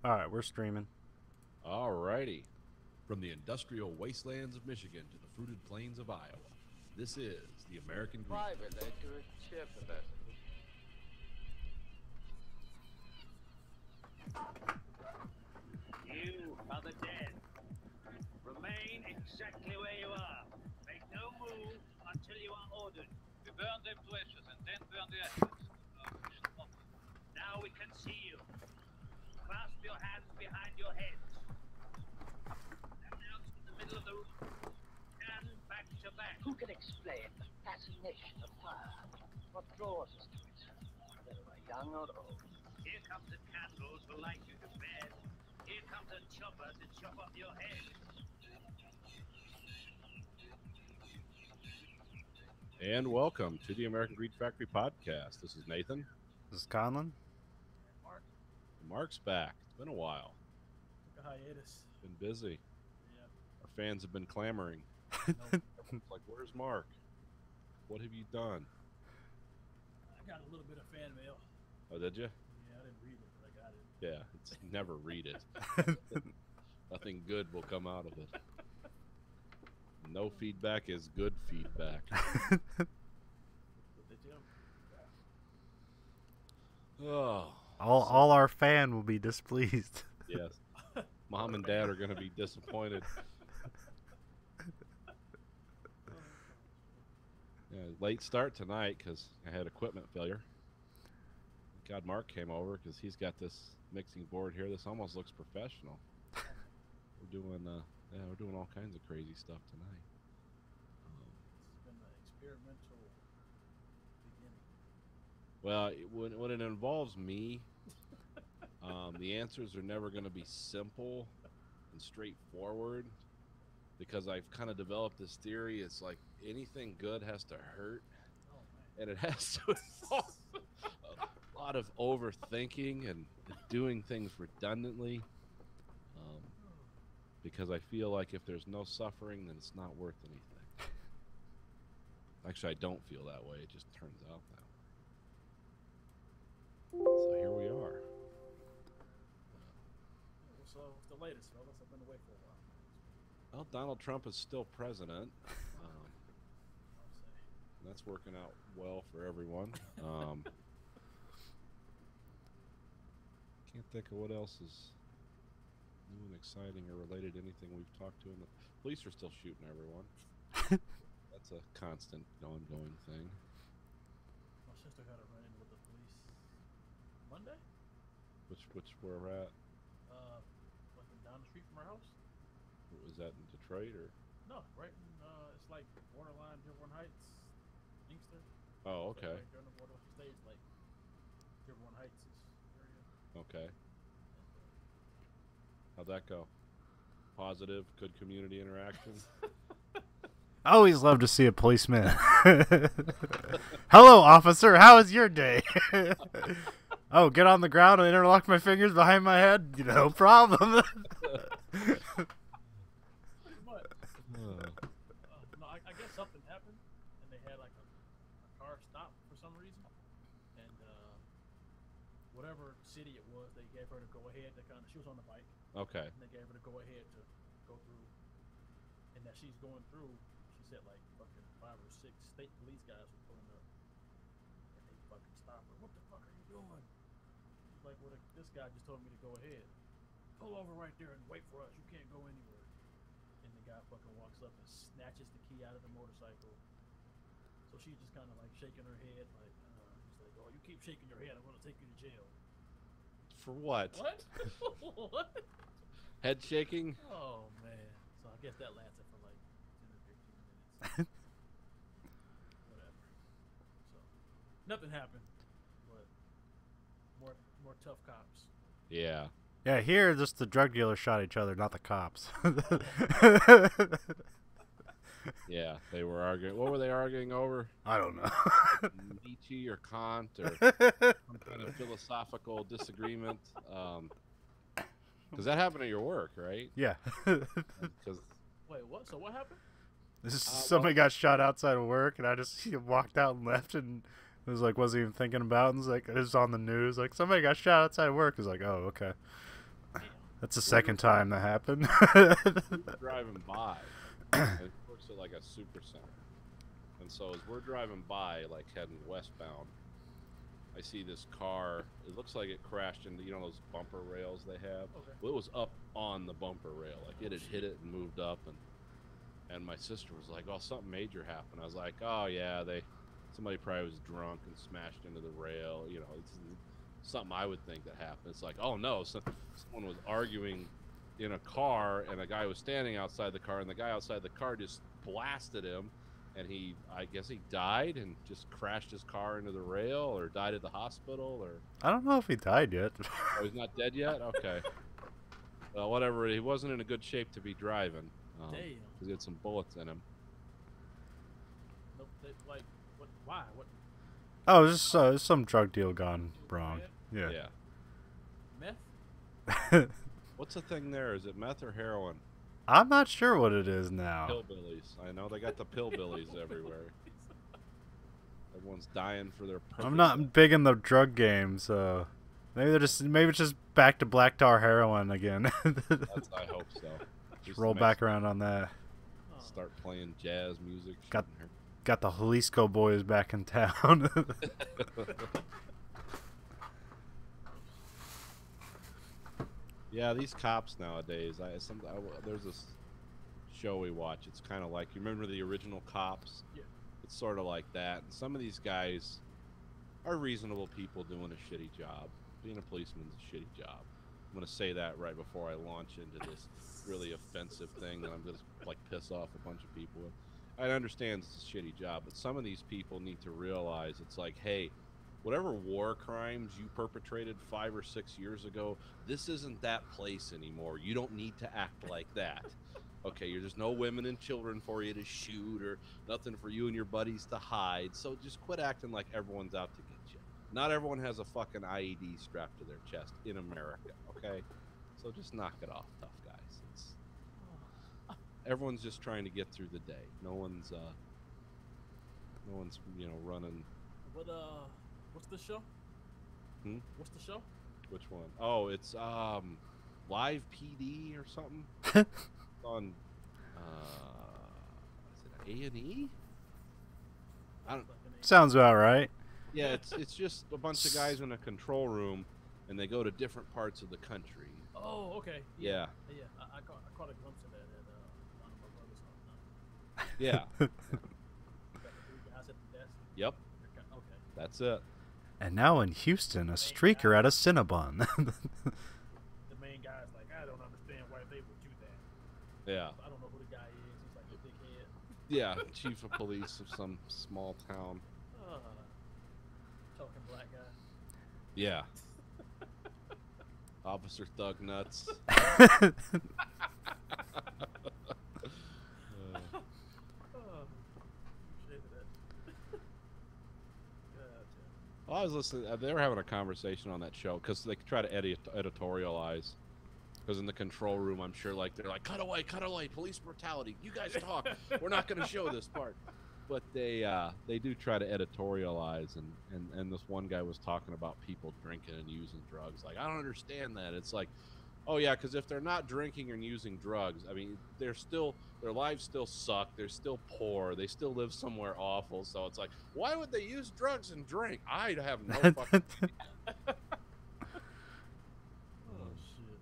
All right, we're streaming. Alrighty. From the industrial wastelands of Michigan to the fruited plains of Iowa, this is the American Green. Private letter, chairperson. You are the dead. Remain exactly where you are. Make no move until you are ordered. We burn them to ashes and then burn the ashes. Now we can see you. Clasp your hands behind your heads. Stand out in the middle of the room. And back to back. Who can explain the fascination of fire? What draws us to it, whether we're young or old? Here come the candles to light you to bed. Here comes a chopper to chop off your head. And welcome to the American Greed Factory podcast. This is Nathan. This is Conlon. Mark's back. It's been a while. Took a hiatus. Been busy. Yeah. Our fans have been clamoring. No, It's like, where's Mark? What have you done? I got a little bit of fan mail. Oh, did you? Yeah, I didn't read it, but I got it. Yeah, it's never read it. Nothing good will come out of it. No feedback is good feedback. But did you? Oh, All our fan will be displeased. yes. Mom and Dad are going to be disappointed. Yeah, late start tonight because I had equipment failure. God, Mark came over because he's got this mixing board here. This almost looks professional. We're doing all kinds of crazy stuff tonight. It's been an experimental beginning. Well, when it involves me, the answers are never going to be simple and straightforward because I've kind of developed this theory. It's like anything good has to hurt, Oh, man. and it has to involve a lot of overthinking and doing things redundantly. Because I feel like if there's no suffering, then it's not worth anything. Actually, I don't feel that way. It just turns out that way. So here we are. So what's the latest, fellas? I've been away for a while. Well, Donald Trump is still president. I'll say. That's working out well for everyone. Can't think of what else is new and exciting or related to anything we've talked to. The police are still shooting everyone. That's a constant, ongoing thing. My sister had a run-in with the police Monday. Which where we're at? Like down the street from our house. Was that in Detroit or? No, right in it's like borderline Dearborn Heights, Inkster. Oh, okay. Right there on the border of the states, like Dearborn Heights is area. Okay. How'd that go? Positive, good community interaction. I always love to see a policeman. Hello, officer. How was your day? Oh, get on the ground and interlock my fingers behind my head? No problem. But no, I guess something happened, and they had like a car stop for some reason, and whatever city it was, they gave her to go ahead. She was on the bike, Okay. and they gave her to go ahead to go through. And as she's going through, she said like fucking 5 or 6 state police guys were pulling up, and they fucking stopped her. What the fuck are you doing? She's like, well, this guy just told me to go ahead. Pull over right there and wait for us. You can't go anywhere. And the guy fucking walks up and snatches the key out of the motorcycle. So she's just kind of like shaking her head, like, he's like, oh, you keep shaking your head, I'm gonna take you to jail. For what? What? What? Head shaking? Oh man. So I guess that lasted for like 10 or 15 minutes. Whatever. So nothing happened, but more tough cops. Yeah. Yeah, here just the drug dealers shot each other, not the cops. Yeah, they were arguing. What were they arguing over? I don't know. Nietzsche or Kant or some kind of philosophical disagreement? Because that happened at your work, right? Yeah. 'Cause Wait, what? So what happened? This is, somebody got shot outside of work, and I just walked out and left, and it was like, wasn't even thinking about it. And it was like, it was on the news, like, somebody got shot outside of work. It was like, oh, okay. Oh, That's the second time that happened. We're driving by, and it works at like a super center. And so as we're driving by, like heading westbound, I see this car. It looks like it crashed into, you know, those bumper rails they have. Okay. Well, it was up on the bumper rail, like it had hit it and moved up, and my sister was like, "Oh, something major happened." I was like, "Oh yeah, somebody probably was drunk and smashed into the rail. You know, it's something I would think that happened." It's like, "Oh no, someone was arguing in a car, and a guy was standing outside the car, and the guy outside the car just blasted him, and I guess he died and just crashed his car into the rail, or died at the hospital, or." I don't know if he died yet. Oh, he's not dead yet? Okay. Well, whatever. He wasn't in a good shape to be driving. Damn. He had some bullets in him. Nope, like, what? Why? What? Oh, just some drug deal gone wrong. Yeah. Meth? What's the thing there? Is it meth or heroin? I'm not sure what it is now. Hillbillies. I know they got the pillbillies everywhere. Everyone's dying for their purpose. I'm not big in the drug game, so maybe it's just back to black tar heroin again. I hope so. Just roll back around on that. Start playing jazz music. Got the Jalisco boys back in town. Yeah, these cops nowadays. There's this show we watch. It's kind of like, you remember the original Cops? Yeah. It's sort of like that. And some of these guys are reasonable people doing a shitty job. Being a policeman's a shitty job. I'm gonna say that right before I launch into this really offensive thing that I'm gonna like piss off a bunch of people with. I understand it's a shitty job, but some of these people need to realize it's like, hey, whatever war crimes you perpetrated 5 or 6 years ago, this isn't that place anymore. You don't need to act like that. Okay, there's no women and children for you to shoot, or nothing for you and your buddies to hide. So just quit acting like everyone's out to get you. Not everyone has a fucking IED strapped to their chest in America, okay? So just knock it off, tough guys. Everyone's just trying to get through the day. No one's running. What's the show? What's the show? Which one? Oh, it's Live PD or something. It's on is it A&E? I don't. Sounds about right. Yeah, it's just a bunch of guys in a control room, and they go to different parts of the country. Oh, okay. Yeah. Yeah, I caught a glimpse of that at one of my brother's house. Yeah. Got the three guys at the desk. Yep. Okay. That's it. And now in Houston, a streaker at a Cinnabon. The main guy's like, I don't understand why they would do that. Yeah. I don't know who the guy is. He's like a dickhead. Yeah. Chief of police of some small town. Talking black guy. Yeah. Officer Thug Nuts. Well, I was listening. They were having a conversation on that show because they try to editorialize. Because in the control room, I'm sure, like, they're like, cut away, police brutality. You guys talk. We're not going to show this part. But they do try to editorialize, and this one guy was talking about people drinking and using drugs. Like, I don't understand that. It's like, oh yeah, because if they're not drinking and using drugs, I mean, their lives still suck. They're still poor. They still live somewhere awful. So it's like, why would they use drugs and drink? I have no fucking. Oh shit!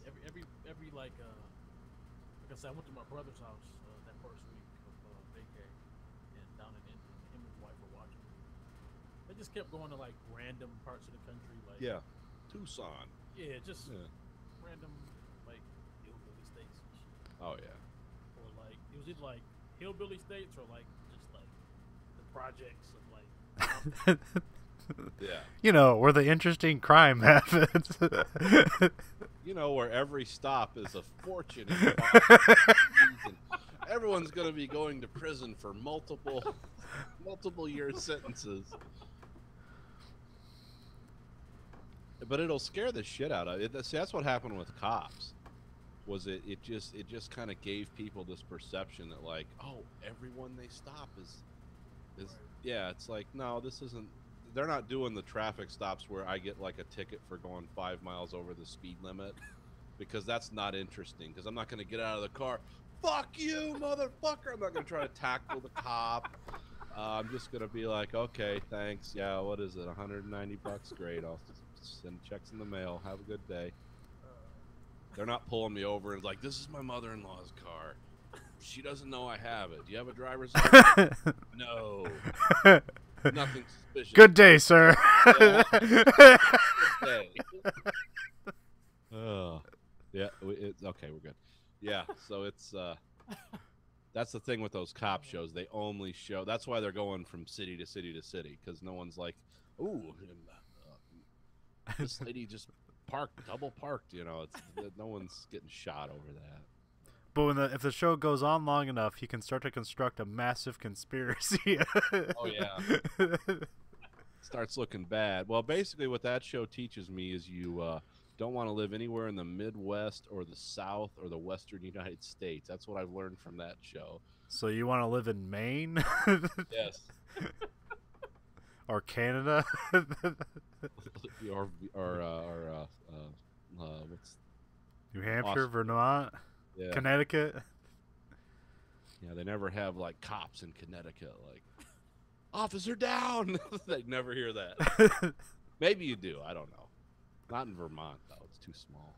Every like I said, I went to my brother's house that first week of vacay, and down in India, him and his wife were watching. They just kept going to like random parts of the country, like Yeah, Tucson. Yeah, just random like hillbilly states and shit. Oh yeah. Or like it was either like hillbilly states or like just like the projects of like. Yeah. You know, where the interesting crime happens. You know, where every stop is a fortune. Everyone's going to be going to prison for multiple year sentences. But it'll scare the shit out of it. See, that's what happened with cops. Was it just kind of gave people this perception that, like, oh, everyone they stop is yeah, it's like, no, this isn't they're not doing the traffic stops where I get like a ticket for going 5 miles over the speed limit, because that's not interesting. Because I'm not going to get out of the car. Fuck you, motherfucker! I'm not going to try to tackle the cop. I'm just going to be like, okay, thanks. Yeah, what is it? 190 bucks. Great. I'll send checks in the mail. Have a good day. They're not pulling me over and like, this is my mother-in-law's car. She doesn't know I have it. Do you have a driver's license? No. Nothing suspicious. Good day, sir. Yeah. Good day. Oh, yeah. Okay, we're good. Yeah. So it's that's the thing with those cop shows. They only show. That's why they're going from city to city to city, because no one's like, ooh, this lady just double parked. You know, no one's getting shot over that. But if the show goes on long enough, you can start to construct a massive conspiracy. Oh yeah. Starts looking bad. Well, basically what that show teaches me is you don't want to live anywhere in the Midwest or the South or the Western United States. That's what I've learned from that show. So you want to live in Maine? Yes. Or Canada? or what's New Hampshire, Austin. Vermont, Yeah. Connecticut? Yeah, they never have like cops in Connecticut like officer down. They never hear that. Maybe you do, I don't know. Not in Vermont though, it's too small.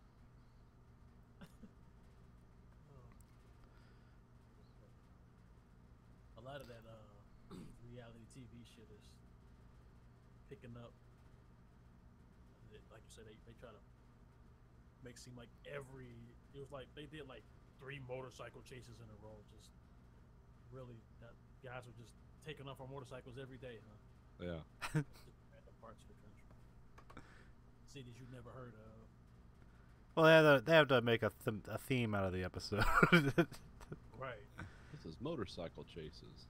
A lot of that reality TV shit is picking up. Like you said, they try to make it seem like it was like they did like 3 motorcycle chases in a row. Just really, that guys are just taking off on motorcycles every day, huh? Yeah. Just random parts of the country, cities you've never heard of. Well, they have to make a theme out of the episode. Right. This is motorcycle chases.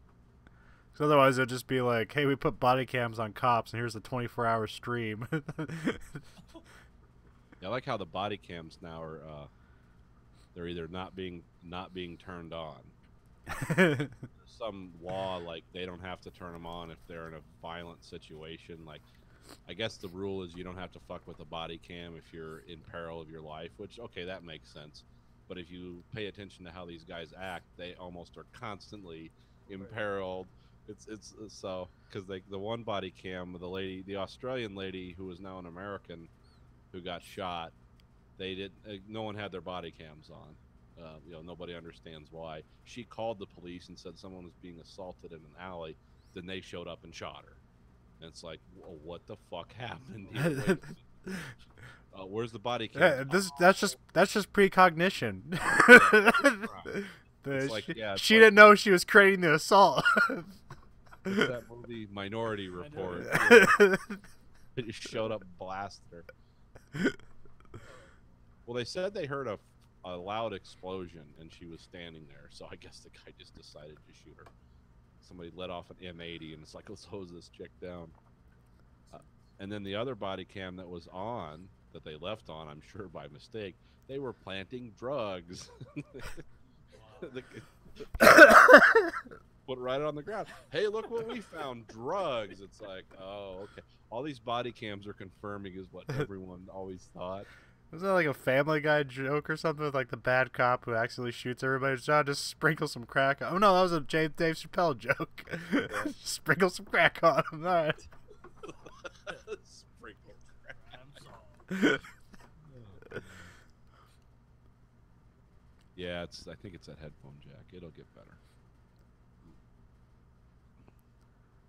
So otherwise, it'd just be like, hey, we put body cams on cops, and here's a 24-hour stream. Yeah, I like how the body cams now are they're either not being turned on. There's some law like they don't have to turn them on if they're in a violent situation. Like, I guess the rule is you don't have to fuck with a body cam if you're in peril of your life, which, okay, that makes sense. But if you pay attention to how these guys act, they almost are constantly imperiled. It's so, because the one body cam, the Australian lady who is now an American who got shot, no one had their body cams on. Nobody understands why. She called the police and said someone was being assaulted in an alley. Then they showed up and shot her. And it's like, well, what the fuck happened here? Where's the body cam? That's just precognition. She didn't know she was creating the assault. It's that movie Minority Report. It just showed up and blasted her. Well, they said they heard a loud explosion and she was standing there, so I guess the guy just decided to shoot her. Somebody let off an M80 and it's like, let's hose this chick down. And then the other body cam that was on, that they left on, I'm sure by mistake, they were planting drugs. Put right on the ground. Hey, look what we found. Drugs. It's like, oh, okay. All these body cams are confirming is what everyone always thought. Was that like a Family Guy joke or something with like the bad cop who accidentally shoots everybody? Just sprinkle some crack on. Oh no, that was a Dave Chappelle joke. Yeah. Sprinkle some crack on him. All right. Sprinkle crack. I'm sorry. Yeah, I think it's that headphone jack. It'll get better.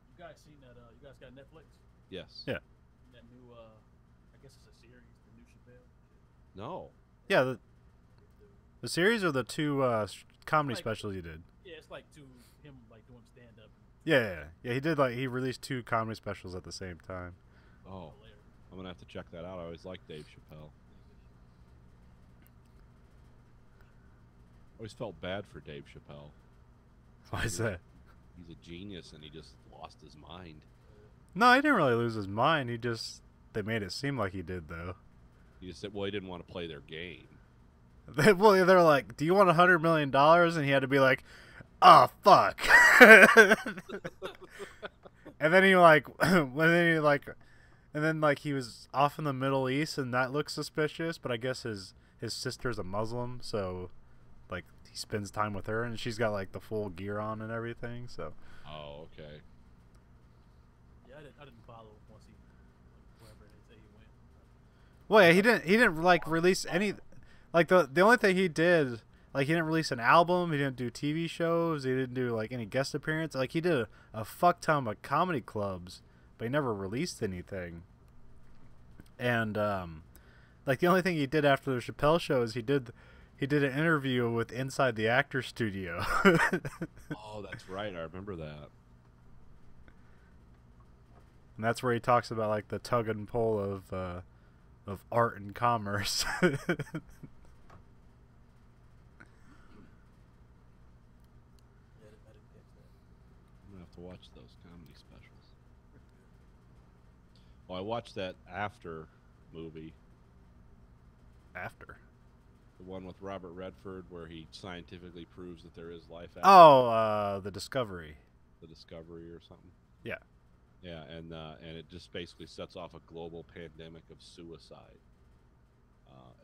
You guys seen that? You guys got Netflix? Yes. Yeah. That new, I guess it's a series, the new Chappelle. No. Yeah, the series or the 2 comedy Like- specials you did? Yeah, it's like him like doing stand up. Yeah. He did he released 2 comedy specials at the same time. Oh, I'm gonna have to check that out. I always liked Dave Chappelle. Always felt bad for Dave Chappelle. Why is that? He's a genius and he just lost his mind. No, he didn't really lose his mind. They made it seem like he did though. He just said, well, he didn't want to play their game. Well, they're like, "Do you want $100 million?" And he had to be like, "Oh fuck." And then he like, and then like he was off in the Middle East, and that looks suspicious. But I guess his sister's a Muslim, so like he spends time with her, and she's got like the full gear on and everything. So Oh, okay. Yeah, I didn't follow once he wherever they say he went. well, yeah, he didn't like release any, like the only thing he did, like he didn't release an album, he didn't do TV shows, he didn't do like any guest appearance. Like he did a fuck ton of comedy clubs, but he never released anything. And like the only thing he did after the Chappelle show is he did an interview with Inside the Actors Studio. Oh, that's right. I remember that. And that's where he talks about like the tug and pull of art and commerce. Yeah, I didn't catch that. I'm gonna have to watch those comedy specials. Well, I watched that After movie, After. the one with Robert Redford, where he scientifically proves that there is life after Oh, the Discovery. the discovery or something. Yeah. Yeah, and it just basically sets off a global pandemic of suicide.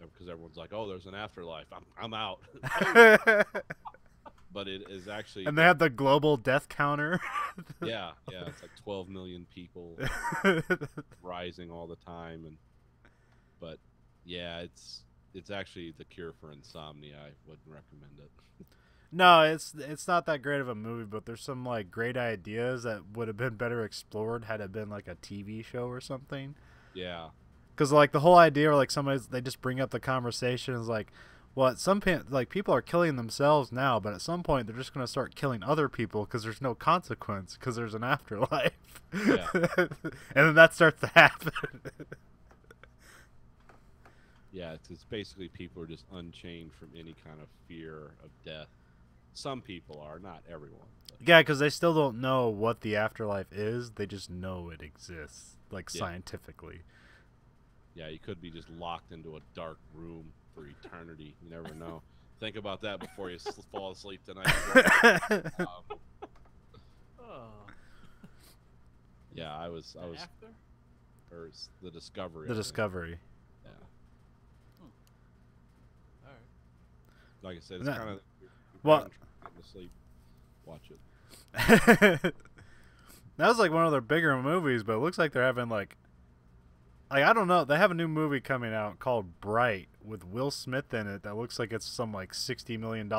Because everyone's like, "Oh, there's an afterlife. I'm out." But it is actually And they have the global death counter. yeah, it's like 12 million people rising all the time, but yeah, it's actually the cure for insomnia. I wouldn't recommend it. No, it's not that great of a movie, but there's some like great ideas that would have been better explored had it been like a TV show or something. Yeah, Because like the whole idea, or like they just bring up the conversation is like, well, at some point, like people are killing themselves now, but at some point they're just gonna start killing other people because there's no consequence because there's an afterlife. Yeah. And then that starts to happen. yeah, it's basically people are just unchained from any kind of fear of death. Some people are, not everyone. But. Yeah, because they still don't know what the afterlife is. They just know it exists, like Yeah. scientifically. Yeah, you could be just locked into a dark room for eternity. You never know. Think about that before you fall asleep tonight. Oh. Yeah, I was, After? or it's the Discovery. The I think. Discovery. Yeah, All right. like I said, it's That- kind of well- to sleep. Watch it. That was like one of their bigger movies, but it looks like they're having like I don't know. They have a new movie coming out called Bright with Will Smith in it. That looks like it's some like $60 million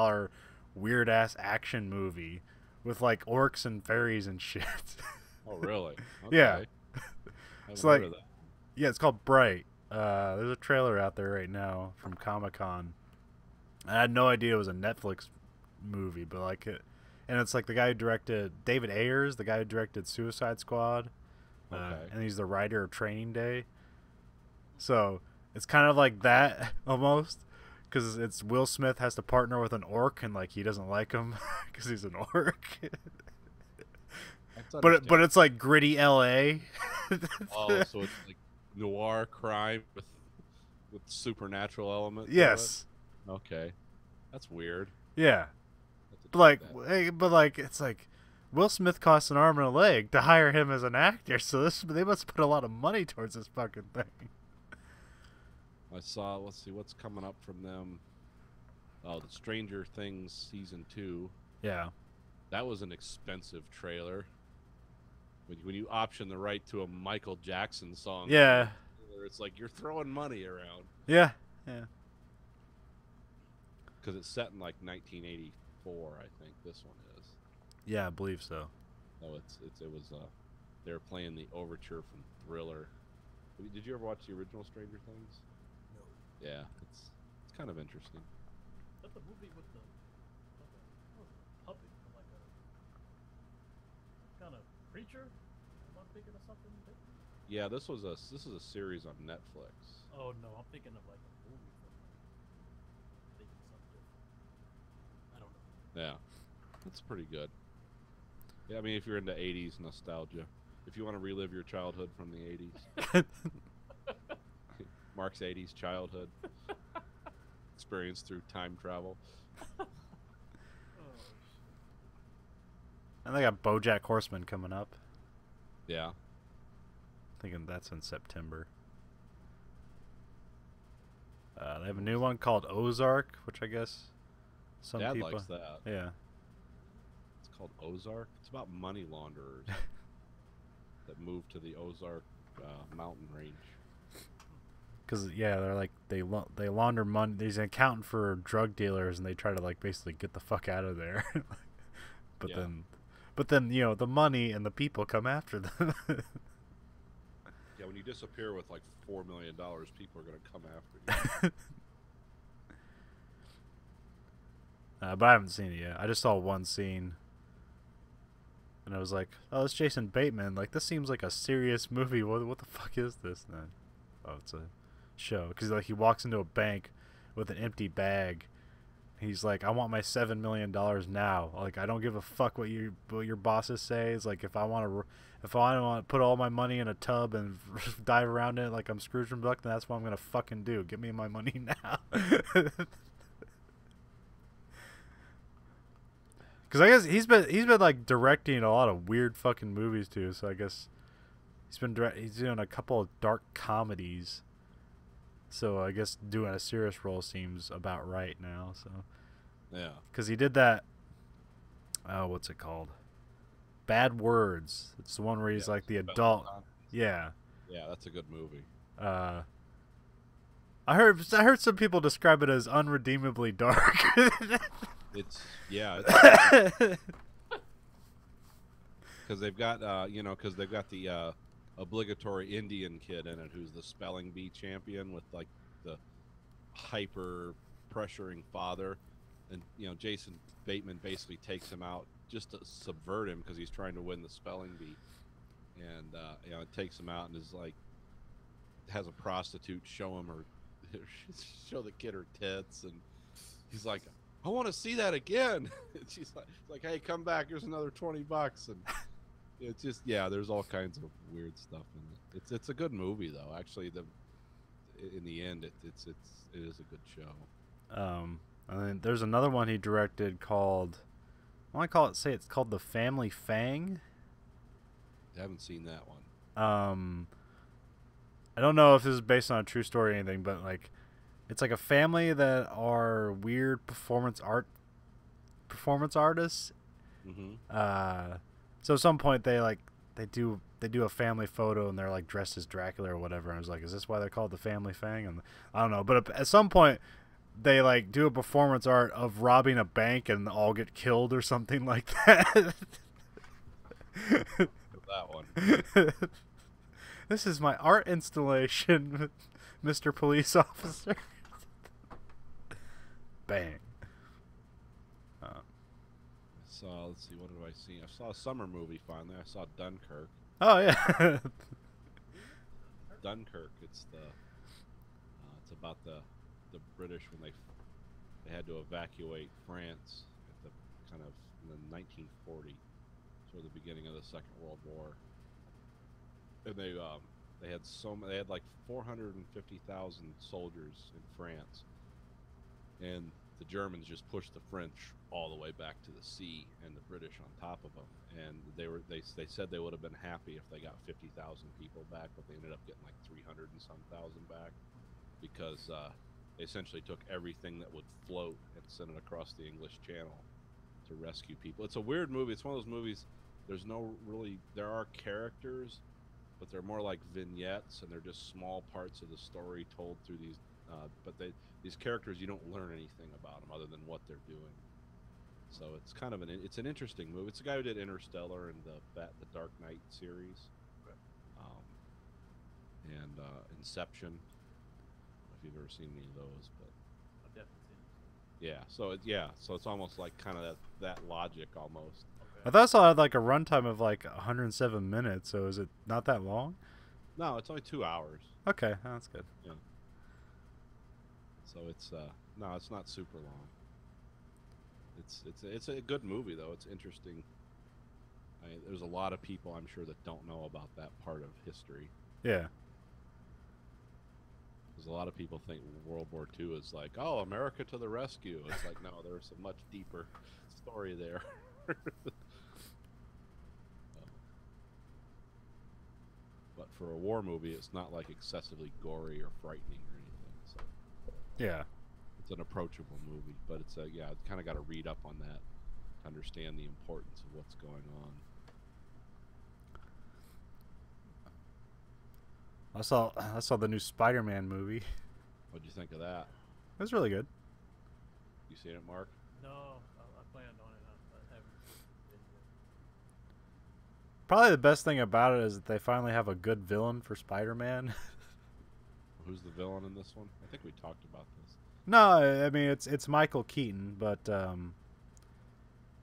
weird ass action movie with like orcs and fairies and shit. Oh, really? Yeah. Okay. It's Haven't like- heard of that. Yeah, it's called Bright. There's a trailer out there right now from Comic-Con. I had no idea it was a Netflix movie, but like it, and it's like the guy who directed David Ayers, the guy who directed Suicide Squad, Okay. and he's the writer of Training Day. So it's kind of like that almost, because it's Will Smith has to partner with an orc, and like he doesn't like him because he's an orc. That's but it's like gritty L.A. oh, so it's like noir crime with supernatural elements. to Yes. it? Okay, that's weird. Yeah. Have to But like, check that. hey, but like, it's like Will Smith costs an arm and a leg to hire him as an actor, so they must put a lot of money towards this fucking thing. I saw. Let's see what's coming up from them. Oh, the Stranger Things season 2. Yeah. That was an expensive trailer. When you option the right to a Michael Jackson song, Yeah. it's like you're throwing money around Yeah. Yeah. because it's set in like 1984. I think this one is. Yeah, I believe so. No, it was they were playing the overture from Thriller. Did you ever watch the original Stranger Things? No. Yeah, it's kind of interesting. That's the movie with the puppet, like a kind of creature. Am I thinking of something? Yeah, this is a series on Netflix. Oh no, I'm thinking of like a movie from thinking something different. I don't know. Yeah, it's pretty good. Yeah, I mean, if you're into 80s nostalgia, if you want to relive your childhood from the 80s, Mark's 80s childhood experience through time travel. Oh, And they got BoJack Horseman coming up. Yeah. Thinking that's in September. They have a new one called Ozark, which I guess some Dad people. likes that. Yeah. It's called Ozark. It's about money launderers that move to the Ozark mountain range. Because they're like they launder money. He's an accountant for drug dealers, and they try to like basically get the fuck out of there. But Yeah. then you know the money and the people come after them. Yeah, when you disappear with like $4 million, people are going to come after you. But I haven't seen it yet. I just saw one scene, and I was like, "Oh, it's Jason Bateman. Like this seems like a serious movie. What the fuck is this?" And then, oh, it's a show. Because like he walks into a bank with an empty bag. He's like, "I want my $7 million now. Like I don't give a fuck what your bosses say. It's like if I want to put all my money in a tub and dive around in it like I'm Scrooge McDuck, then that's what I'm gonna fucking do. Give me my money now." Because I guess he's been like directing a lot of weird fucking movies too. So I guess he's doing a couple of dark comedies. So I guess doing a serious role seems about right now. So Yeah. because he did that. Oh, what's it called? Bad Words. It's the one where he's Yeah, like the it's adult. about- Yeah. Yeah, that's a good movie. I heard some people describe it as unredeemably dark. It's because they've got because they've got the obligatory Indian kid in it who's the spelling bee champion with like the hyper pressuring father, and Jason Bateman basically takes him out just to subvert him because he's trying to win the spelling bee, and it takes him out and is like has a prostitute show him show the kid her tits, and he's like, "I want to see that again." And she's like, "Hey, come back. Here's another $20." And it's just there's all kinds of weird stuff in it. It's a good movie though. Actually, in the end, it is a good show. And then there's another one he directed called. I want to say it's called The Family Fang. I haven't seen that one. I don't know if this is based on a true story or anything, but like, it's like a family that are weird performance artists. Mm-hmm. So at some point they do a family photo and they're like dressed as Dracula or whatever. And I was like, is this why they're called The Family Fang? And I don't know, but at some point they like do a performance art of robbing a bank and all get killed or something like that. That one. This is my art installation, Mr. Police Officer. Bang. Let's see, what did I see? I saw a summer movie finally. I saw Dunkirk. Oh yeah. Dunkirk. It's about the British when they had to evacuate France at the kind of in the 1940s, sort of the beginning of the Second World War. And they had like 450,000 soldiers in France, and the Germans just pushed the French all the way back to the sea, and the British on top of them. And they said they would have been happy if they got 50,000 people back, but they ended up getting like 300 and some thousand back because they essentially took everything that would float and sent it across the English Channel to rescue people. It's a weird movie. It's one of those movies. There are characters, but they're more like vignettes, and they're just small parts of the story told through these. These characters, you don't learn anything about them other than what they're doing. So it's kind of it's an interesting movie. It's the guy who did Interstellar and the Dark Knight series, and Inception. I don't know if you've ever seen any of those, but I've definitely seen it. yeah. So it's almost like kind of that logic almost. I thought it had like a runtime of like 107 minutes. So is it not that long? No, it's only 2 hours. Okay, that's good. Yeah. So it's no, it's not super long. It's a good movie though. It's interesting. There's a lot of people I'm sure that don't know about that part of history. Yeah. Because a lot of people think World War II is like, oh, America to the rescue. It's like, no, there's a much deeper story there. But for a war movie, it's not like excessively gory or frightening or anything. So Yeah. it's an approachable movie. But it's kind of got to read up on that to understand the importance of what's going on. I saw the new Spider-Man movie. What'd you think of that? It was really good. You seen it, Mark? No, I planned on it. I haven't been yet. Probably the best thing about it is that they finally have a good villain for Spider-Man. Who's the villain in this one? I think we talked about this. No, I mean it's Michael Keaton, but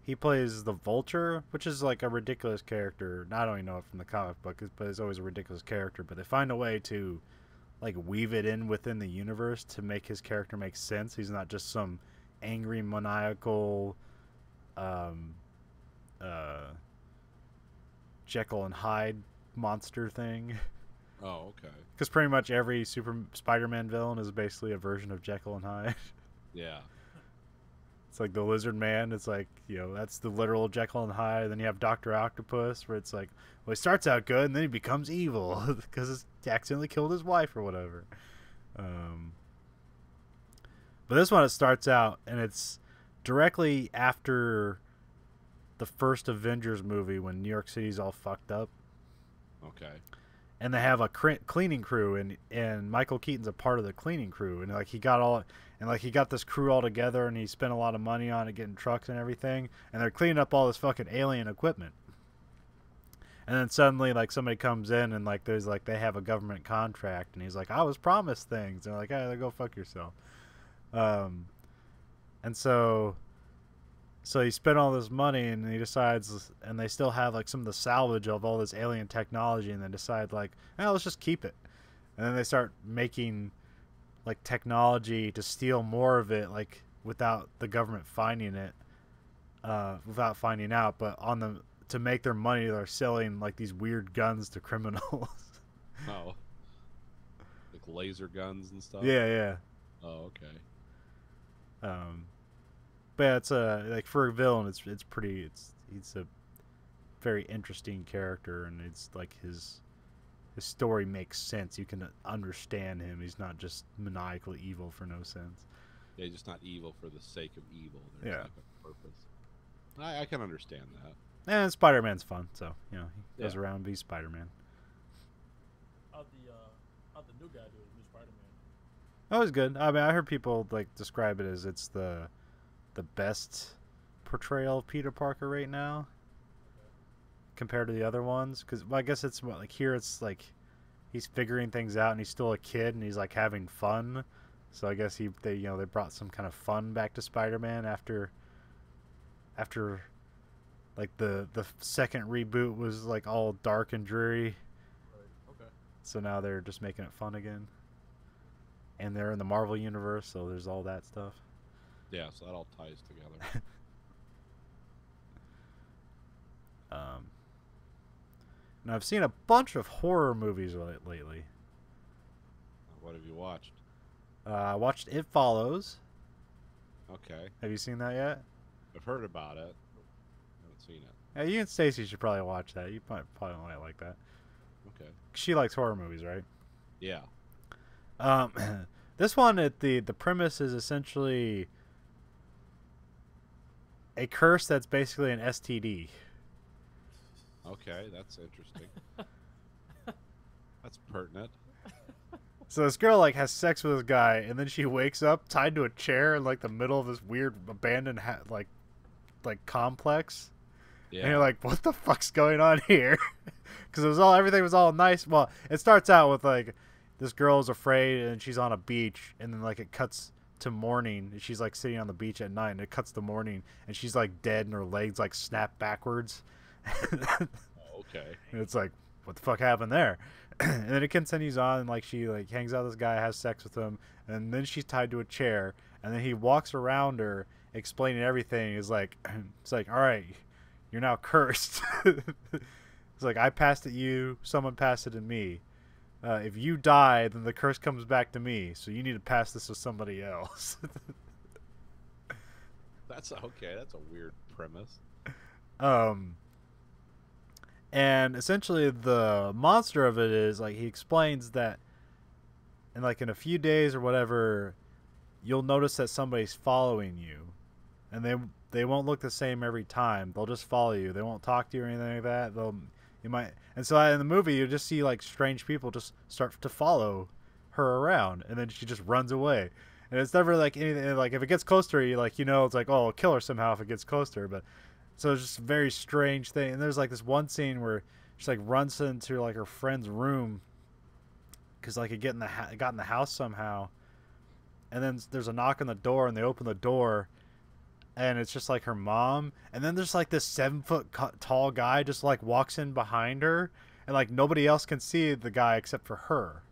he plays the Vulture, which is like a ridiculous character. I don't even know it from the comic book, but it's always a ridiculous character. But they find a way to like weave it in within the universe to make his character make sense. He's not just some angry, maniacal, Jekyll and Hyde monster thing. Oh, okay. Because pretty much every Spider-Man villain is basically a version of Jekyll and Hyde. Yeah. It's like the Lizard Man. It's like, that's the literal Jekyll and Hyde. Then you have Dr. Octopus, where it's like, well, he starts out good and then he becomes evil because he accidentally killed his wife or whatever. But this one, it starts out and it's directly after the first Avengers movie when New York City's all fucked up. Okay. And they have a cleaning crew, and Michael Keaton's a part of the cleaning crew, and he got this crew all together, and he spent a lot of money on it, getting trucks and everything, and they're cleaning up all this fucking alien equipment. And then suddenly, like, somebody comes in, and like they have a government contract, and he's like, I was promised things, and they're like, hey, go fuck yourself. And so he spent all this money, and he decides, and they still have like some of the salvage of all this alien technology, and they decide like, let's just keep it. And then they start making like technology to steal more of it, like without the government finding it, without finding out. But to make their money, they're selling like these weird guns to criminals. Oh. Like laser guns and stuff? Yeah. Oh, okay. But yeah, it's like for a villain, he's a very interesting character, and it's like his story makes sense. You can understand him. He's not just maniacally evil for no sense. Yeah, he's just not evil for the sake of evil. There's Yeah. like a purpose. I can understand that. And Spider-Man's fun, so he goes Yeah. around and be Spider-Man. How'd the new guy do as new Spider-Man? That was good. I mean, I heard people like describe it as it's the best portrayal of Peter Parker right now compared to the other ones. Because I guess it's like here it's like he's figuring things out and he's still a kid and he's like having fun. So I guess they brought some kind of fun back to Spider-Man after like the second reboot was like all dark and dreary. Right. Okay. So now they're just making it fun again. And they're in the Marvel universe, so there's all that stuff. Yeah, so that all ties together. Now I've seen a bunch of horror movies lately. What have you watched? I watched It Follows. Okay. Have you seen that yet? I've heard about it. Haven't seen it. Yeah, you and Stacy should probably watch that. You probably might like that. Okay. She likes horror movies, right? Yeah. This one, the premise is essentially a curse that's basically an STD. Okay, that's interesting. That's pertinent. So this girl like has sex with this guy, and then she wakes up tied to a chair in like the middle of this weird abandoned like complex. Yeah. And you're like, what the fuck's going on here? Because everything was all nice. Well, it starts out with like this girl is afraid and she's on a beach, and then like it cuts to morning. And she's like sitting on the beach at night, and it cuts to morning, and she's like dead, and her legs like snap backwards. Okay. And it's like, what the fuck happened there? And then it continues on, and like she like hangs out with this guy, has sex with him, and then she's tied to a chair, and then he walks around her explaining everything. It's like, all right, you're now cursed. It's like, I passed it you, someone passed it to me. If you die, then the curse comes back to me, so you need to pass this to somebody else. That's okay. That's a weird premise. And essentially the monster of it is like, he explains that in a few days or whatever, you'll notice that somebody's following you, and they won't look the same every time. They'll just follow you. They won't talk to you or anything like that. And so in the movie you just see like strange people just start to follow her around, and then she just runs away. And it's never like anything, like if it gets close to her, you like, it's like, oh, I'll kill her somehow if it gets close to her. But so it's just a very strange thing. And there's like this one scene where she like runs into like her friend's room because like it got in the house somehow. And then there's a knock on the door, and they open the door, and it's just like her mom. And then there's like this 7-foot tall guy just like walks in behind her, and like nobody else can see the guy except for her.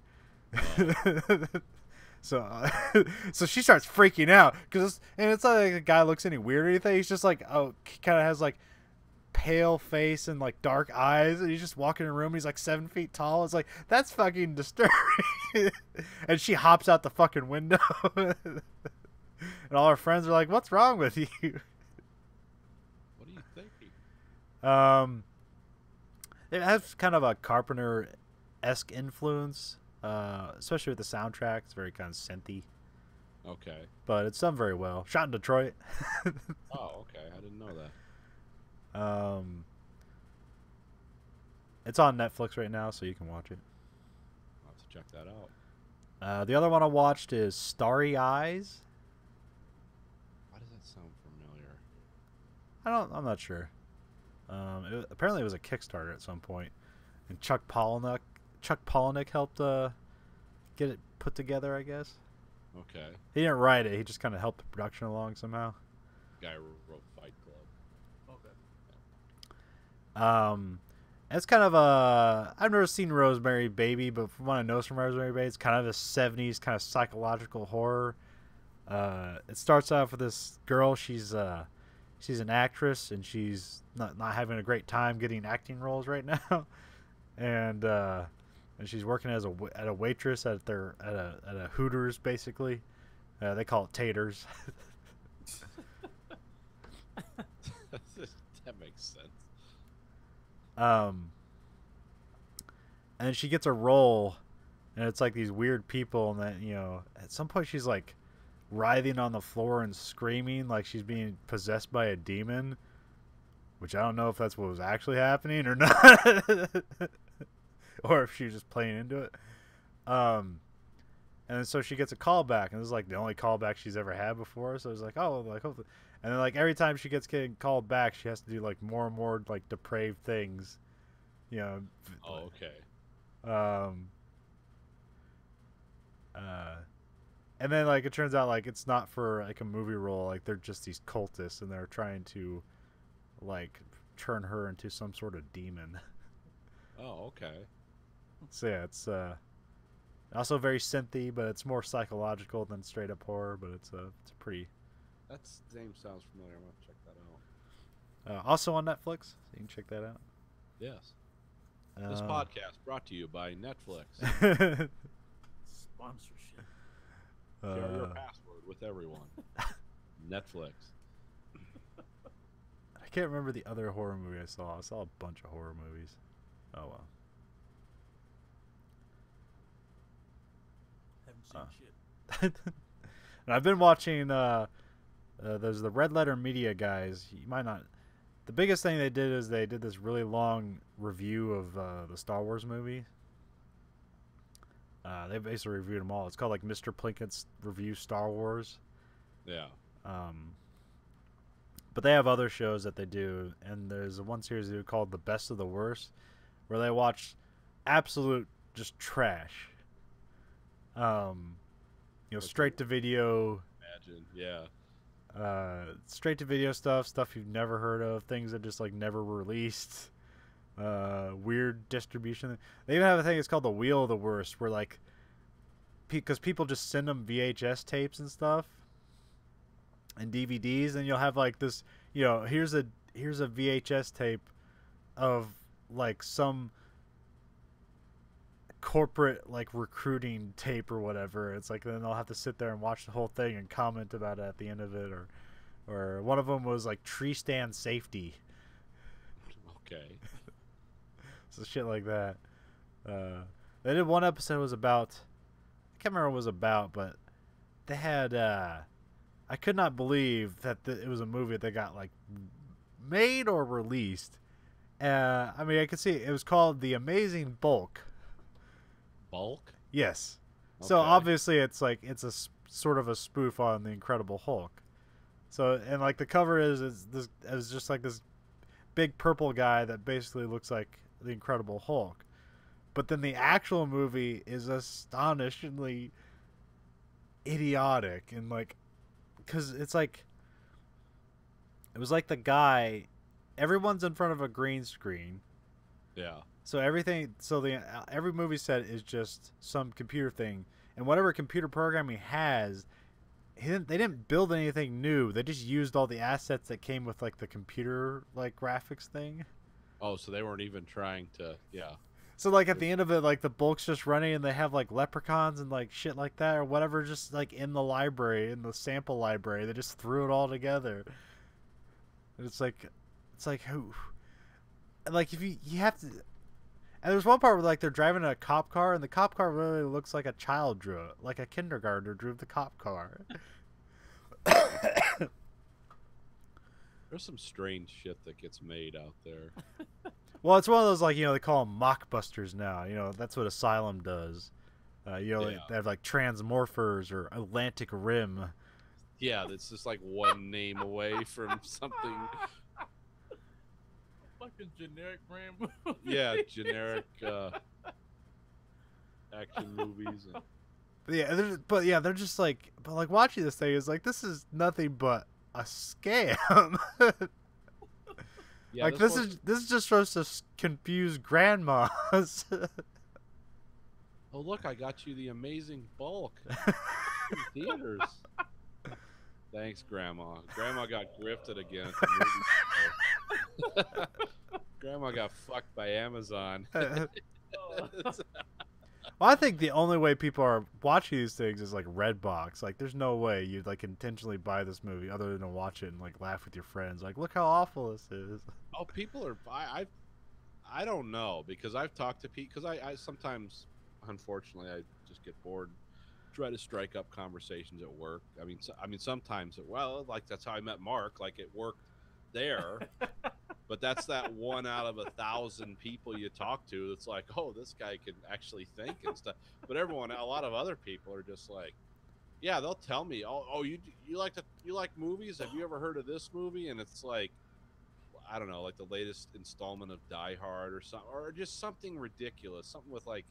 So she starts freaking out and it's not like the guy looks any weird or anything. He's just like, he kind of has like pale face and like dark eyes, and he's just walking in a room. He's like 7 feet tall. It's like, that's fucking disturbing. And she hops out the fucking window. And all her friends are like, what's wrong with you? What are you thinking? It has kind of a Carpenter-esque influence, especially with the soundtrack. It's very kind of synthy, Okay. but it's done very well. Shot in Detroit. Oh, okay. I didn't know that. It's on Netflix right now, so you can watch it. I'll have to check that out. The other one I watched is Starry Eyes. Why does that sound familiar? I'm not sure. Apparently it was a Kickstarter at some point, and Chuck Palahniuk helped get it put together, I guess. Okay. He didn't write it. He just kind of helped the production along somehow. Guy wrote Fight Club. Okay. It's kind of a... I've never seen Rosemary Baby, but from what I know from Rosemary Baby, it's kind of a 70s kind of psychological horror. It starts off with this girl. She's an actress, and she's not having a great time getting acting roles right now. And she's working as a waitress at a Hooters, basically. They call it Taters. That makes sense. And then she gets a role, and it's like these weird people, and then at some point she's like writhing on the floor and screaming like she's being possessed by a demon, which I don't know if that's what was actually happening or not. Or if she was just playing into it. And so she gets a call back, and this is like the only callback she's ever had before. So it's like, hopefully. And then like every time she gets called back, she has to do like more and more like depraved things, Oh, okay. And then like it turns out like it's not for like a movie role. Like they're just these cultists, and they're trying to like turn her into some sort of demon. Oh, okay. So yeah, it's also very synthy, but it's more psychological than straight up horror. But it's a pretty. That name sounds familiar. I'm going to check that out. Also on Netflix, so you can check that out. Yes. This podcast brought to you by Netflix. Sponsorship. Share your password with everyone. Netflix. I can't remember the other horror movie I saw. I saw a bunch of horror movies. Oh well. Haven't seen shit. And I've been watching. There's the Red Letter Media guys. You might not. The biggest thing they did is they did this really long review of the Star Wars movie. They basically reviewed them all. It's called like Mr. Plinkett's Review Star Wars. Yeah. But they have other shows that they do, and there's one series they do called The Best of the Worst, where they watch absolute just trash. Straight to video. Imagine, yeah. Straight to video stuff you've never heard of, things that just like never released, weird distribution. They even have a thing, it's called the Wheel of the Worst, where like because people just send them VHS tapes and stuff and DVDs, and you'll have like this, here's a VHS tape of like some corporate like recruiting tape or whatever. It's like then they'll have to sit there and watch the whole thing and comment about it at the end of it, or one of them was like tree stand safety. Okay. So shit like that. They did one episode was about, I can't remember what it was about, but they had, I could not believe that it was a movie that got like made or released. I mean, I could see it was called The Amazing Bulk. Bulk? Yes. So Okay. obviously it's like it's a sort of a spoof on the Incredible Hulk. So and like the cover is this is just like this big purple guy that basically looks like the Incredible Hulk. But then the actual movie is astonishingly idiotic and like cuz it's like it was like the guy everyone's in front of a green screen. Yeah. So everything, so the every movie set is just some computer thing, and whatever computer program he has, they didn't build anything new. They just used all the assets that came with like the computer like graphics thing. Oh, so they weren't even trying to. Yeah. So like at the end of it, like the Bulk's just running, and they have like leprechauns and like shit like that or whatever, just like in the library, in the sample library. They just threw it all together. And it's like who, and like if you have to. And there's one part where like they're driving a cop car, and the cop car really looks like a child drew it, like a kindergartner drew the cop car. There's some strange shit that gets made out there. Well, it's one of those like they call them mockbusters now. That's what Asylum does. Yeah. They have like Transmorphers or Atlantic Rim. Yeah, that's just like one name away from something. Fucking generic brand movie. Yeah, generic action movies. And... They're just like, watching this thing is like this is nothing but a scam. Yeah, like this is just supposed to confuse grandmas. Oh look, I got you the Amazing Bulk in theaters. Thanks, Grandma. Grandma got grifted again at the movie store. Grandma got fucked by Amazon. Well, I think the only way people are watching these things is like Redbox. Like, there's no way you'd like intentionally buy this movie other than to watch it and like laugh with your friends. Like, look how awful this is. Oh, people are. I don't know because I've talked to people because I sometimes, unfortunately, I just get bored. Try to strike up conversations at work. I mean, sometimes like that's how I met Mark. Like it worked there, but that's that 1 out of 1,000 people you talk to. That's like, oh, this guy can actually think and stuff. But a lot of other people are just like, yeah, they'll tell me, oh, you like movies? Have you ever heard of this movie? And it's like, I don't know, like the latest installment of Die Hard or something, or just something ridiculous, something with like.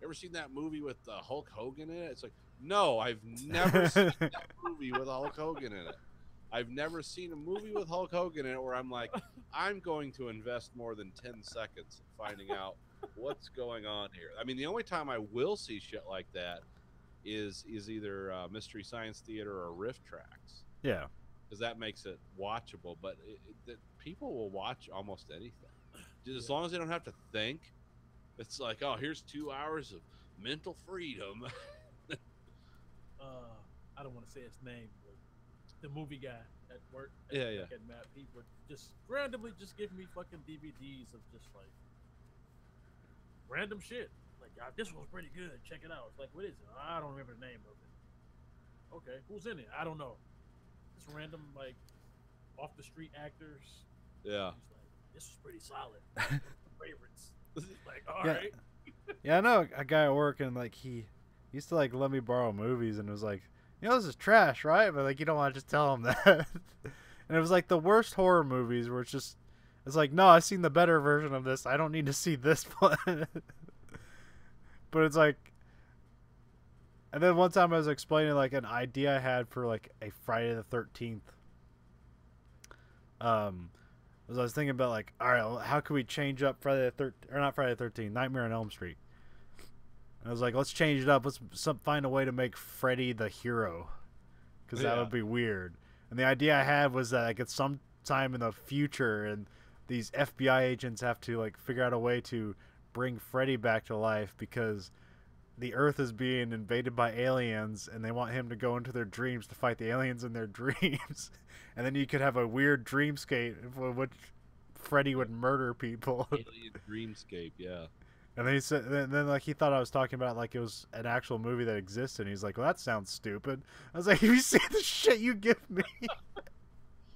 Ever seen that movie with Hulk Hogan in it? It's like, no, I've never seen that movie with Hulk Hogan in it. I've never seen a movie with Hulk Hogan in it where I'm like, I'm going to invest more than 10 seconds in finding out what's going on here. I mean, the only time I will see shit like that is either Mystery Science Theater or Riff Tracks. Yeah. Because that makes it watchable. But people will watch almost anything. Just as long as they don't have to think. It's like, oh, here's 2 hours of mental freedom. I don't want to say his name, but the movie guy at work at Map, he would just randomly just give me fucking DVDs of just like random shit. Like, this one's pretty good. Check it out. It's like, what is it? I don't remember the name of it. Okay, who's in it? I don't know. Just random like off the street actors. Yeah. He's like, this was pretty solid. One of my favorites. Like, all Yeah. right. Yeah, I know a guy at work, and like he used to like let me borrow movies, and it was like, this is trash, right? But like you don't want to just tell him that. And it was like the worst horror movies where it's like, no, I've seen the better version of this. I don't need to see this one. But it's like, and then one time I was explaining like an idea I had for like a Friday the 13th. I was thinking about like, all right, well, how can we change up Friday the 13th, or not Friday the 13th, Nightmare on Elm Street. And I was like, let's change it up. Let's find a way to make Freddy the hero, because that would be weird. And the idea I had was that like it's some time in the future, and these FBI agents have to like figure out a way to bring Freddy back to life because the Earth is being invaded by aliens, and they want him to go into their dreams to fight the aliens in their dreams. And then you could have a weird dreamscape in which Freddy would murder people. Alien Dreamscape, yeah. And then he said, then like he thought I was talking about like it was an actual movie that existed. And he's like, "Well, that sounds stupid." I was like, "Have you seen the shit you give me?"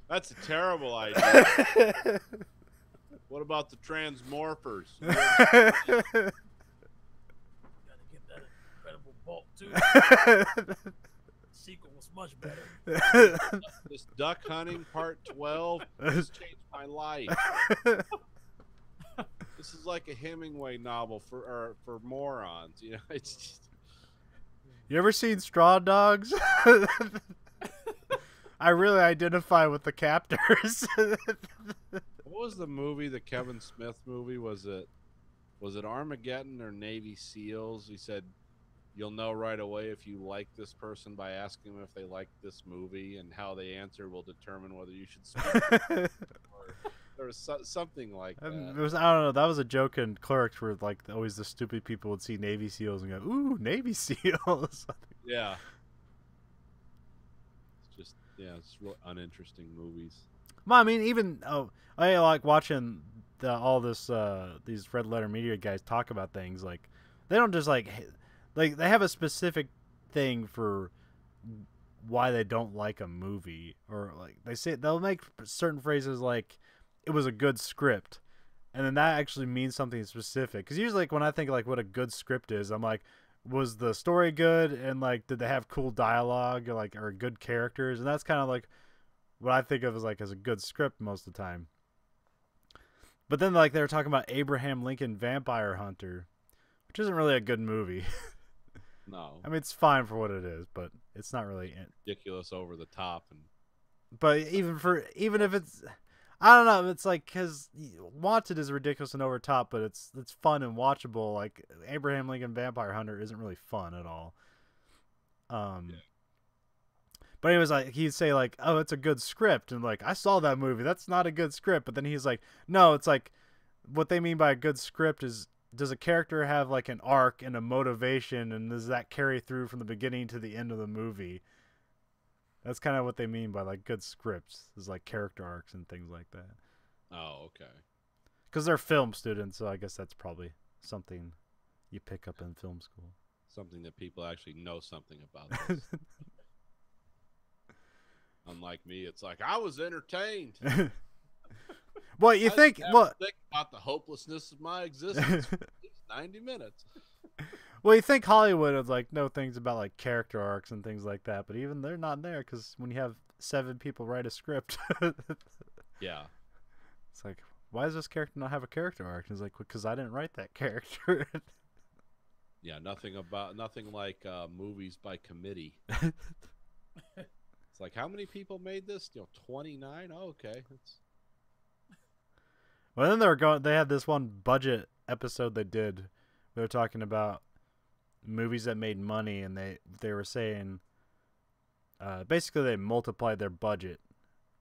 That's a terrible idea. What about the Transmorphers? Gotta get that Incredible Bulk too. The sequel was much better. This Duck Hunting Part 12 has changed my life. This is like a Hemingway novel for morons. You know, it's just... You ever seen Straw Dogs? I really identify with the captors. What was the movie? The Kevin Smith movie? Was it Armageddon or Navy SEALs? He said, "You'll know right away if you like this person by asking them if they like this movie, and how they answer will determine whether you should speak." Or there was something like that. It was, I don't know. That was a joke in Clerks where like always the stupid people would see Navy SEALs and go, "Ooh, Navy SEALs." Yeah. It's just, yeah, it's really uninteresting movies. Well, I mean, even I like watching all this these Red Letter Media guys talk about things. Like they don't just like they have a specific thing for why they don't like a movie, or like they'll make certain phrases like it was a good script, and then that actually means something specific. Because usually, like when I think like what a good script is, I'm like, was the story good, and like did they have cool dialogue, or good characters, and that's kind of like what I think of as a good script most of the time. But then like they were talking about Abraham Lincoln Vampire Hunter, which isn't really a good movie. No. I mean, it's fine for what it is, but it's not really Ridiculous, over the top, and but even if it's, I don't know, it's like, because Wanted is ridiculous and over top, but it's fun and watchable. Like Abraham Lincoln Vampire Hunter isn't really fun at all. Yeah. But he was like, he'd say like, "Oh, it's a good script," and like, "I saw that movie. That's not a good script." But then he's like, "No, it's like, what they mean by a good script is, does a character have like an arc and a motivation, and does that carry through from the beginning to the end of the movie?" That's kind of what they mean by like good scripts, is like character arcs and things like that. oh, okay. Because they're film students, so I guess that's probably something you pick up in film school. Something that people actually know something about this. Unlike me, it's like, I was entertained. Well, you think about the hopelessness of my existence for at least 90 minutes. Well, you think Hollywood would like know things about like character arcs and things like that, but even they're not there, because when you have 7 people write a script, Yeah. it's like, why does this character not have a character arc? And it's like, because I didn't write that character. Yeah, nothing like movies by committee. It's like, how many people made this? 29? Oh, okay. Well, then they had this one budget episode they did. They were talking about movies that made money, and they were saying basically they multiplied their budget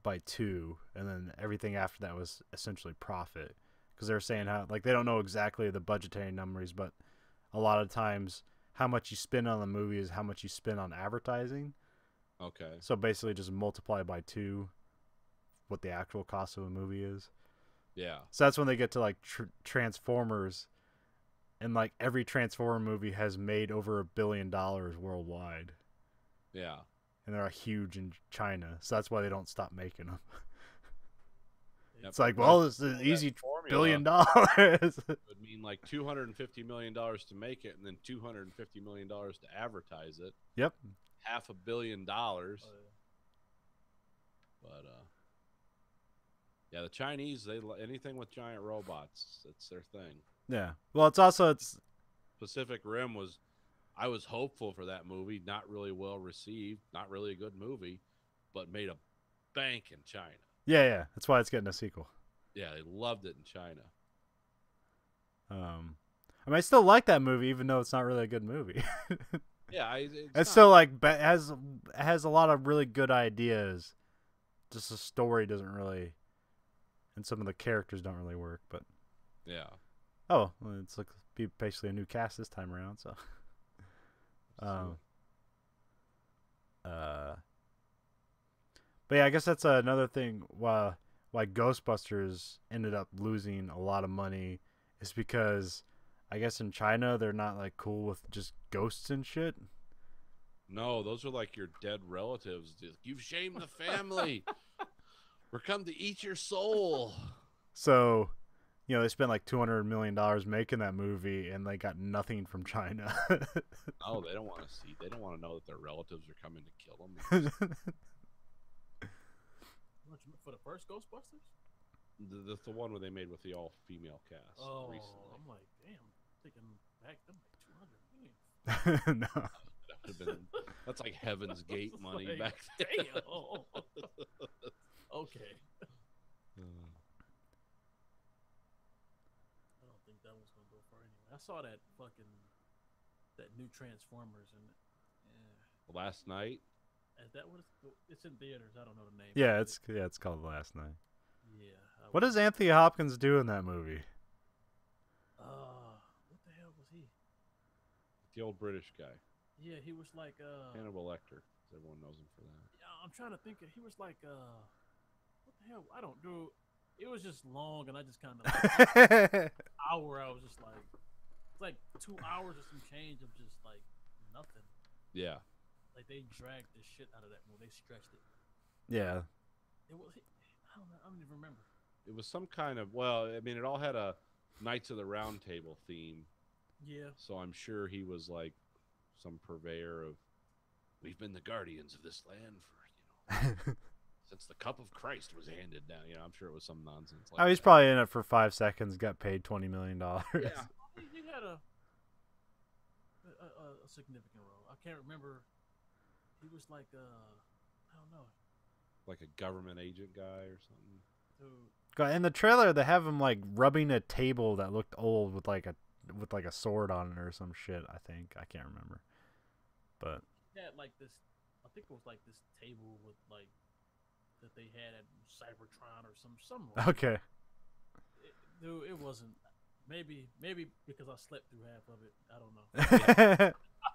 by 2, and then everything after that was essentially profit, because they were saying how like they don't know exactly the budgetary numbers, but a lot of times how much you spend on the movie is how much you spend on advertising. Okay. So basically just multiply by 2 what the actual cost of a movie is. Yeah. So that's when they get to like Transformers, and like every Transformer movie has made over $1 billion worldwide. Yeah. And they're huge in China, so that's why they don't stop making them. Yep. It's like, well, it's an easy $1 billion. It would mean like $250 million to make it, and then $250 million to advertise it. Yep. $500 million. But yeah, the Chinese, they anything with giant robots, it's their thing. Yeah. Well, it's Pacific Rim I was hopeful for that movie, not really well received, not really a good movie, but made a bank in China. Yeah. That's why it's getting a sequel. Yeah, they loved it in China. I mean, I still like that movie, even though it's not really a good movie. Yeah, it's still like has a lot of really good ideas. Just the story doesn't really, and some of the characters don't really work. But yeah. Oh, well, it's like be basically a new cast this time around. So, but yeah, I guess that's another thing. Why like Ghostbusters ended up losing a lot of money is because I guess in China they're not like cool with just ghosts and shit. No, those are like your dead relatives. You've shamed the family. We're come to eat your soul. So, you know, they spent like $200 million making that movie, and they got nothing from China. Oh, they don't want to see. They don't want to know that their relatives are coming to kill them. For the first Ghostbusters? That's the one where they made with the all-female cast recently. I'm like, damn, thinking back then like 200 million. No. That would have been, that's like Heaven's Gate money Like, back then. Damn. Okay. I don't think that one's gonna go far anyway. I saw that new Transformers and Last night. is that what it's in theaters? I don't know the name. Yeah, it's called Last Night. Yeah. What does Anthony Hopkins do in that movie? What the hell was he? The old British guy. Yeah, he was like Hannibal Lecter. Everyone knows him for that. Yeah, I'm trying to think. He was like what the hell? I don't do. It was just long, and I just kind of hour. I was just like, it's like 2 hours or some change of just like nothing. Yeah. Like they dragged the shit out of that movie. They stretched it. Yeah. It was. I don't even remember. It was some kind of, well, I mean, it all had a Knights of the Round Table theme. Yeah. So I'm sure he was like some purveyor of, we've been the guardians of this land for, since the cup of Christ was handed down. You know, I'm sure it was some nonsense like Oh, he's that. probably in it for 5 seconds, got paid $20 million. Yeah. He had a significant role. I can't remember. He was like I don't know. Like a government agent guy or something. Dude. In the trailer, they have him like rubbing a table that looked old with like a sword on it or some shit. I think I can't remember, but He had like this. I think it was like this table with like that they had at Cybertron or some. okay. Dude, it wasn't. Maybe because I slept through half of it. I don't know.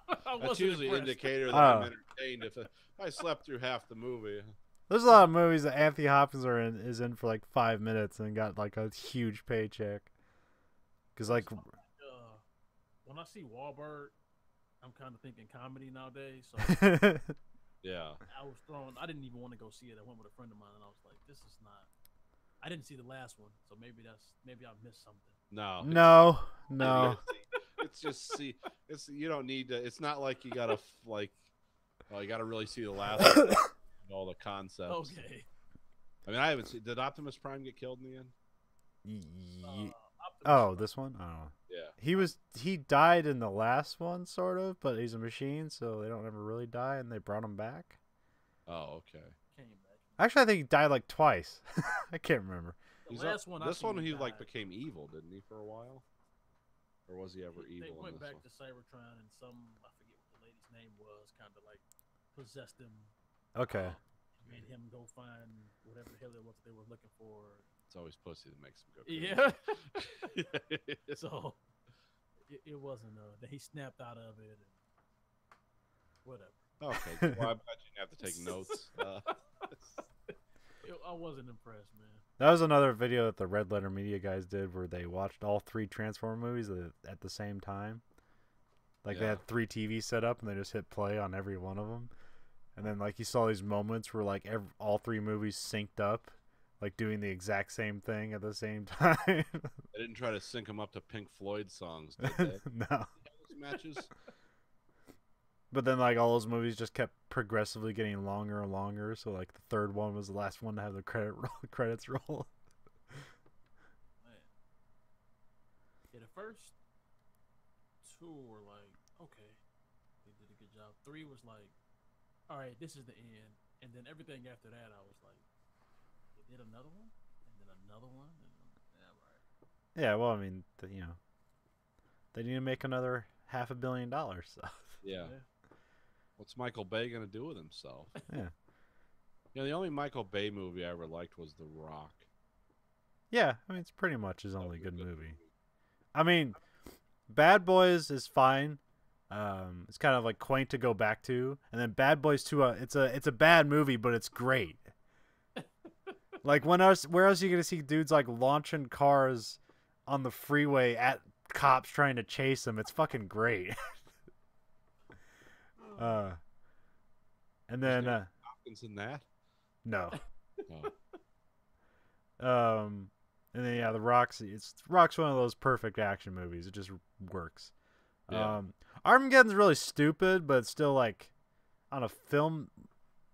I That's wasn't usually an impressed. indicator that Oh. I'm entertained. If I slept through half the movie. There's a lot of movies that Anthony Hopkins is in for like 5 minutes and got like a huge paycheck. Cause like, When I see Wahlberg, I'm kind of thinking comedy nowadays. So Yeah. I was thrown. I didn't even want to go see it. I went with a friend of mine, and I was like, "This is not." I didn't see the last one, so maybe I missed something. No. no. It's just it's you don't need to. It's not like you gotta like. Well, you gotta really see the last one, and all the concepts. Okay. I mean, I haven't seen. Did Optimus Prime get killed in the end? Oh, this one? Oh. Yeah. He died in the last one, sort of, but he's a machine, so they don't ever really die, and they brought him back. Oh, okay. Came back. Actually, I think he died like twice. I can't remember. The He's last one. I This seen one, he like died. became evil, didn't he, for a while? Or was he ever They evil in went this back one? to Cybertron, and I forget what the lady's name was, kind of like possessed him. Okay. Made him go find whatever the hell it was they were looking for. It's always pussy that makes him go. Yeah. So it wasn't. That he snapped out of it, and whatever. Okay. Well, I'm glad you didn't have to take notes. I wasn't impressed, man. That was another video that the Red Letter Media guys did where they watched all 3 Transformer movies at the same time. Like they Yeah. had 3 TVs set up and they just hit play on every one of them. And then like you saw these moments where like all 3 movies synced up, like doing the exact same thing at the same time. They didn't try to sync him up to Pink Floyd songs, did they? No. Those matches. But then like all those movies just kept progressively getting longer and longer. So like the third one was the last one to have the credits roll. Man. Yeah, the first 2 were like, okay, they did a good job. 3 was like, all right, this is the end. And then everything after that, I was like, they did another one, and then another one, and yeah, right. Yeah, well, I mean, they need to make another $500 million. So. Yeah. What's Michael Bay gonna do with himself? Yeah. You know, the only Michael Bay movie I ever liked was The Rock. Yeah, I mean, it's pretty much his only was a good good movie. I mean, Bad Boys is fine. It's kind of like quaint to go back to, and then Bad Boys 2. It's a bad movie, but it's great. Like where else are you gonna see dudes like launching cars on the freeway at cops trying to chase them? It's fucking great. And then Hopkins in that. no. Oh. And then yeah, Rock's one of those perfect action movies. It just works. Yeah. Armageddon's really stupid, but it's still like on a film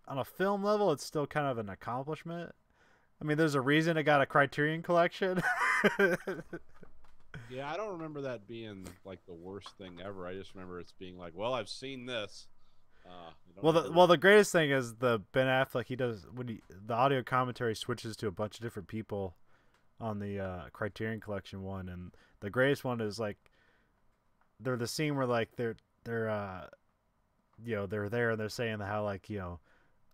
level, it's still kind of an accomplishment. I mean, there's a reason it got a Criterion Collection. Yeah, I don't remember that being like the worst thing ever. I just remember it's being like, well, I've seen this. The greatest thing is the Ben Affleck. He does the audio commentary switches to a bunch of different people on the Criterion Collection one, and the greatest one is like they're the scene where like they're there and they're saying how like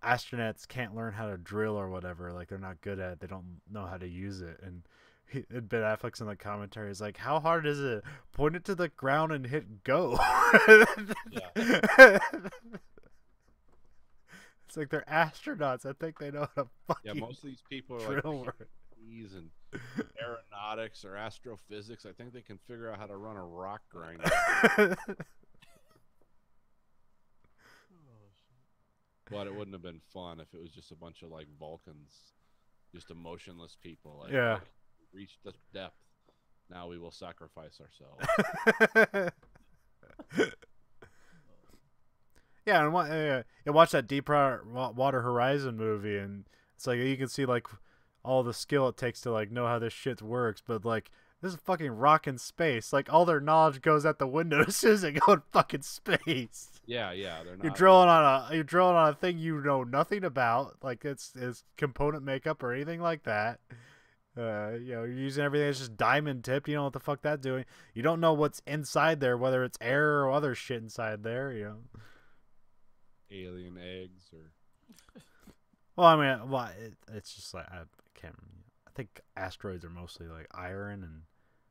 astronauts can't learn how to drill or whatever, like they're not good at it, they don't know how to use it, and Ben Affleck's in the commentary is like, how hard is it? Point it to the ground and hit go. Yeah. It's like they're astronauts. I think they know how to fucking Yeah, most of these people are drill like work. PhDs in aeronautics or astrophysics. I think they can figure out how to run a rock grinder. But it wouldn't have been fun if it was just a bunch of like Vulcans, just emotionless people. Like, Yeah. okay, we reached the depth. Now we will sacrifice ourselves. Yeah, and watch that Deepwater Horizon movie, and it's like you can see like all the skill it takes to like know how this shit works, but like this is fucking rock in space. Like all their knowledge goes out the window as soon as they go in fucking space. Yeah, they're not. You're drilling on a thing you know nothing about, like it's component makeup or anything like that. You're using everything that's just diamond tipped. You don't know what the fuck that's doing. You don't know what's inside there, whether it's air or other shit inside there. Alien eggs or. Well, I mean, it's just like I can't. I think asteroids are mostly like iron and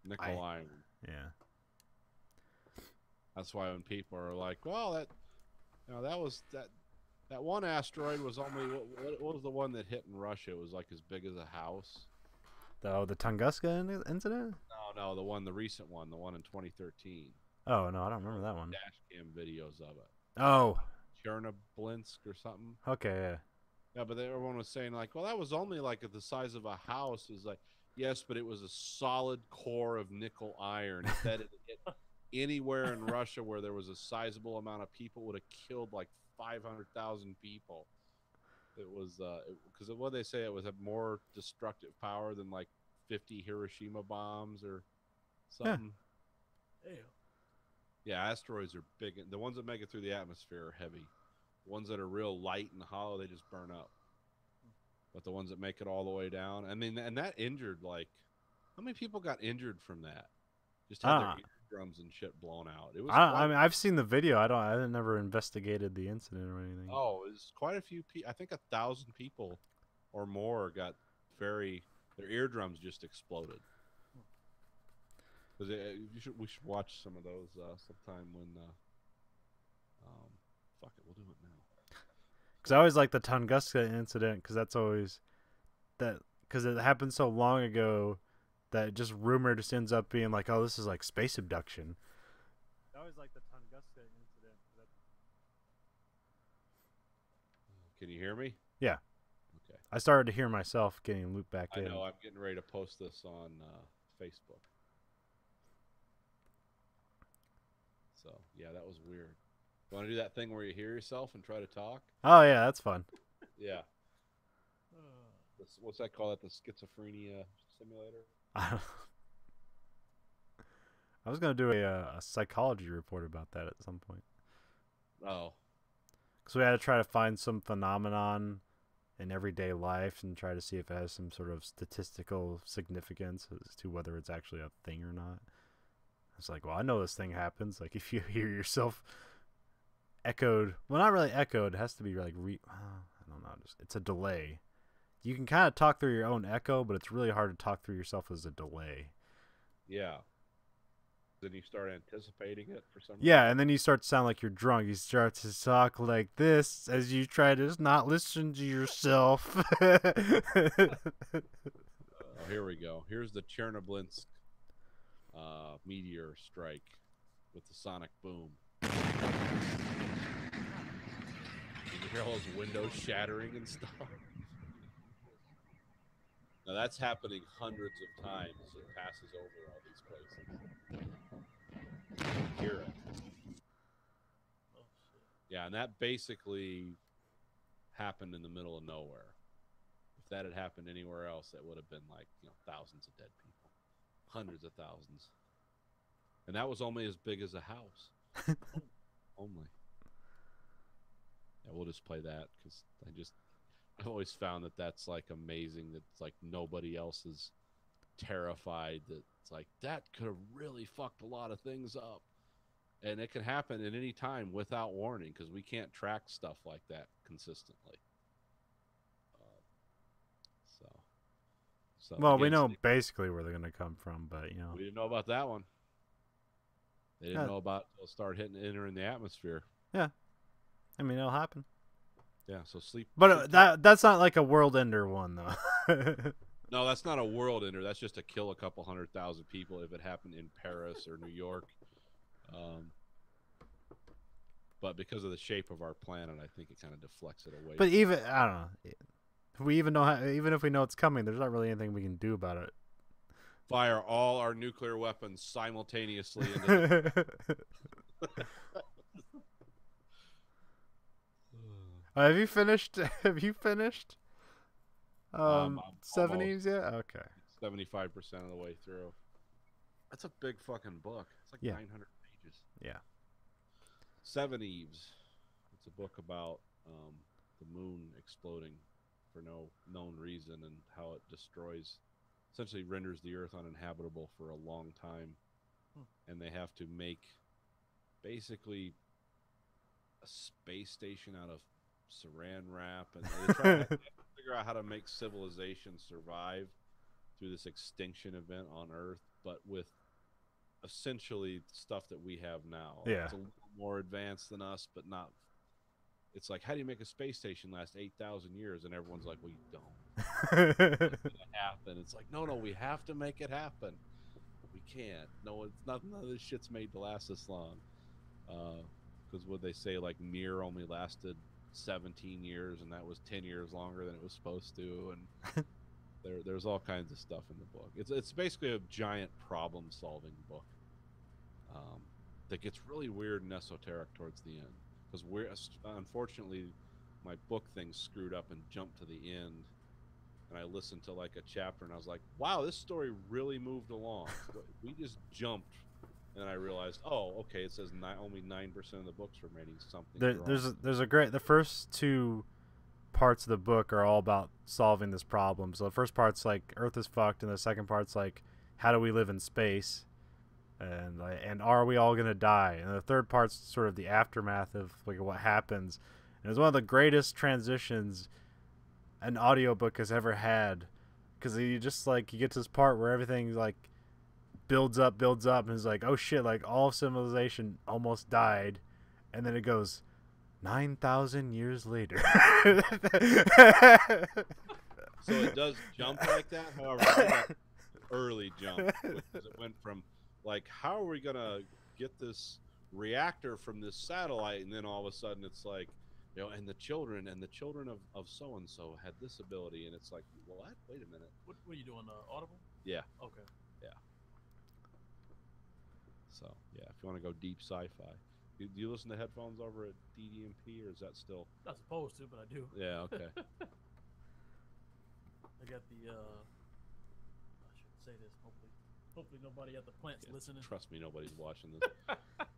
Nickel iron. Yeah. That's why when people are like, "Well, that one asteroid was only what was the one that hit in Russia? It was like as big as a house." The Tunguska incident? No, the recent one, the one in 2013. Oh no, I don't remember that one. Dash cam videos of it. Oh. Chernobylsk or something. Okay, yeah. Yeah, but everyone was saying like, well, that was only like the size of a house. Is like, yes, but it was a solid core of nickel iron. If that had hit anywhere in Russia where there was a sizable amount of people, would have killed like 500,000 people. It was because what they say it was a more destructive power than like 50 Hiroshima bombs or something. Damn. Yeah, asteroids are big. The ones that make it through the atmosphere are heavy. The ones that are real light and hollow, they just burn up. But the ones that make it all the way down, I mean, and that injured like, how many people got injured from that? Just had their eardrums and shit blown out. It was. I mean, I've seen the video. I never investigated the incident or anything. Oh, it was quite a few people. I think 1,000 people or more got their eardrums just exploded. Because we should watch some of those sometime when. Fuck it, we'll do it now. Because I always like the Tunguska incident because that's always because it happened so long ago that just rumor just ends up being like, oh, this is like space abduction. I always like the Tunguska incident. Can you hear me? Yeah. Okay. I started to hear myself getting looped back in. I know. I'm getting ready to post this on Facebook. So yeah, that was weird. You want to do that thing where you hear yourself and try to talk? Oh yeah, that's fun. Yeah. What's that called? The schizophrenia simulator? I was gonna do a psychology report about that at some point. Oh. Because we had to try to find some phenomenon in everyday life and try to see if it has some sort of statistical significance as to whether it's actually a thing or not. It's like, well, I know this thing happens. Like if you hear yourself echoed, well, not really echoed. It has to be like I don't know. It's a delay. You can kind of talk through your own echo, but it's really hard to talk through yourself as a delay. Yeah. then you start anticipating it for some Yeah, reason. and then you start to sound like you're drunk. You start to talk like this as you try to not listen to yourself. Oh, here we go. Here's the Chernobylsk meteor strike with the sonic boom. You hear all those windows shattering and stuff. Now that's happening hundreds of times. It passes over all these places. You can hear it. Oh shit. Yeah, and that basically happened in the middle of nowhere. If that had happened anywhere else, that would have been like, thousands of dead people, hundreds of thousands. And that was only as big as a house. Only. Yeah, we'll just play that because I've always found that that's like amazing. That it's like nobody else is terrified. That it's like that could have really fucked a lot of things up, and it can happen at any time without warning because we can't track stuff like that consistently. So Well, we again, know basically where they're going to come from, but, we didn't know about that one. They didn't Yeah. know about they'll start entering the atmosphere. I mean, it'll happen. Yeah, so sleep. But that's not like a world ender one, though. No, that's not a world ender. That's just to kill a couple 100,000 people if it happened in Paris or New York. But because of the shape of our planet, I think it kind of deflects it away. But even, I don't know. We even know even if we know it's coming, there's not really anything we can do about it. Fire all our nuclear weapons simultaneously into Have you finished? Have you finished? I'm 70s yet? Okay. 75% of the way through. That's a big fucking book. It's like Yeah. 900 pages. Yeah. Seven Eves. It's a book about the moon exploding for no known reason and how it destroys, essentially renders the Earth uninhabitable for a long time. And they have to make basically a space station out of saran wrap, and they try to figure out how to make civilization survive through this extinction event on Earth, but with essentially stuff that we have now. Yeah. It's a little more advanced than us, but not. It's like, how do you make a space station last 8,000 years? And everyone's like, well, you don't. It's gonna happen. It's like, no, we have to make it happen. We can't. No, it's not. None of this shit's made to last this long. Because what they say, like Mir only lasted 17 years, and that was 10 years longer than it was supposed to. And there's all kinds of stuff in the book. It's basically a giant problem-solving book that gets really weird and esoteric towards the end. Because unfortunately, my book thing screwed up and jumped to the end, and I listened to like a chapter, and I was like, "Wow, this story really moved along." We just jumped, and I realized, "Oh, okay." It says only 9% of the book's remaining. Something. There's a great. The first two parts of the book are all about solving this problem. So the first part's like Earth is fucked, and the second part's like how do we live in space, and are we all gonna die? And the third part's sort of the aftermath of like what happens. And it's one of the greatest transitions an audiobook has ever had, because you just like you get to this part where everything like builds up, and it's like, oh shit, like all of civilization almost died, and then it goes 9,000 years later. So it does jump like that. However, it was an early jump, because it went from like, how are we gonna get this reactor from this satellite, and then all of a sudden it's like, and the children of so and so had this ability, and it's like, what? Wait a minute. What are you doing? Audible? Yeah. Okay. So yeah, if you want to go deep sci-fi, do you listen to headphones over at DDMP, or is that still? Not supposed to, but I do. Yeah. Okay. I got the. I shouldn't say this. Hopefully nobody at the plant's listening. Trust me, nobody's watching this.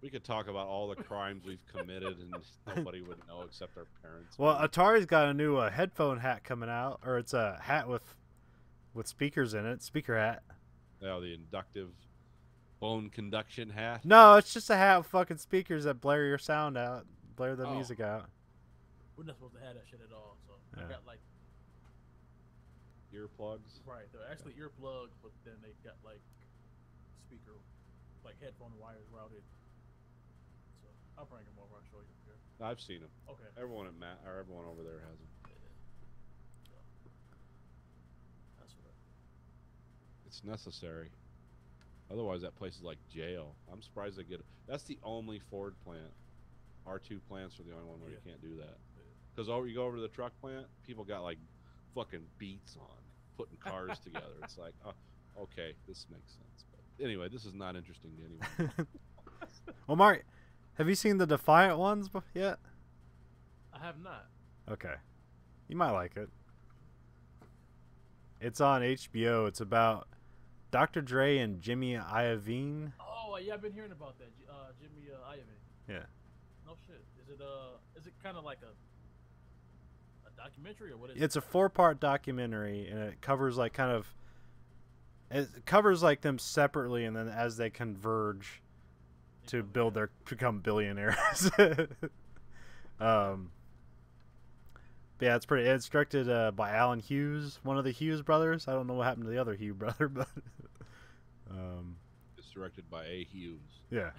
We could talk about all the crimes we've committed, and nobody would know except our parents. Well, Atari's got a new headphone hat coming out, or it's a hat with speakers in it, speaker hat. Yeah, the inductive bone conduction hat. No, it's just a hat with fucking speakers that blare your sound out, blare the music out. We're not supposed to have that shit at all. So Yeah. I got like Earplugs. right. They're actually earplugs, but then they got like speaker like headphone wires routed. So I'll bring him over. I'll show you here. I've seen them. Okay. Everyone at Matt or everyone over there has them. So, that's what. It's necessary. Otherwise, that place is like jail. I'm surprised they get it. That's the only Ford plant. R2 plants are the only one where you can't do that. Because you go over to the truck plant, people got like fucking beats on putting cars together. It's like, oh, okay, this makes sense. But anyway, this is not interesting to anyone. Well, Mark, have you seen the Defiant ones yet? I have not. Okay. You might like it. It's on HBO. It's about Dr. Dre and Jimmy Iovine. Oh yeah, I've been hearing about that. Jimmy Iovine. Yeah. No shit. Is it kind of like a documentary or what is it? It's a 4-part documentary, and it covers like it covers like them separately, and then as they converge to become billionaires. But yeah, it's pretty. It's directed by Alan Hughes, one of the Hughes brothers. I don't know what happened to the other Hughes brother, but It's directed by A. Hughes. yeah,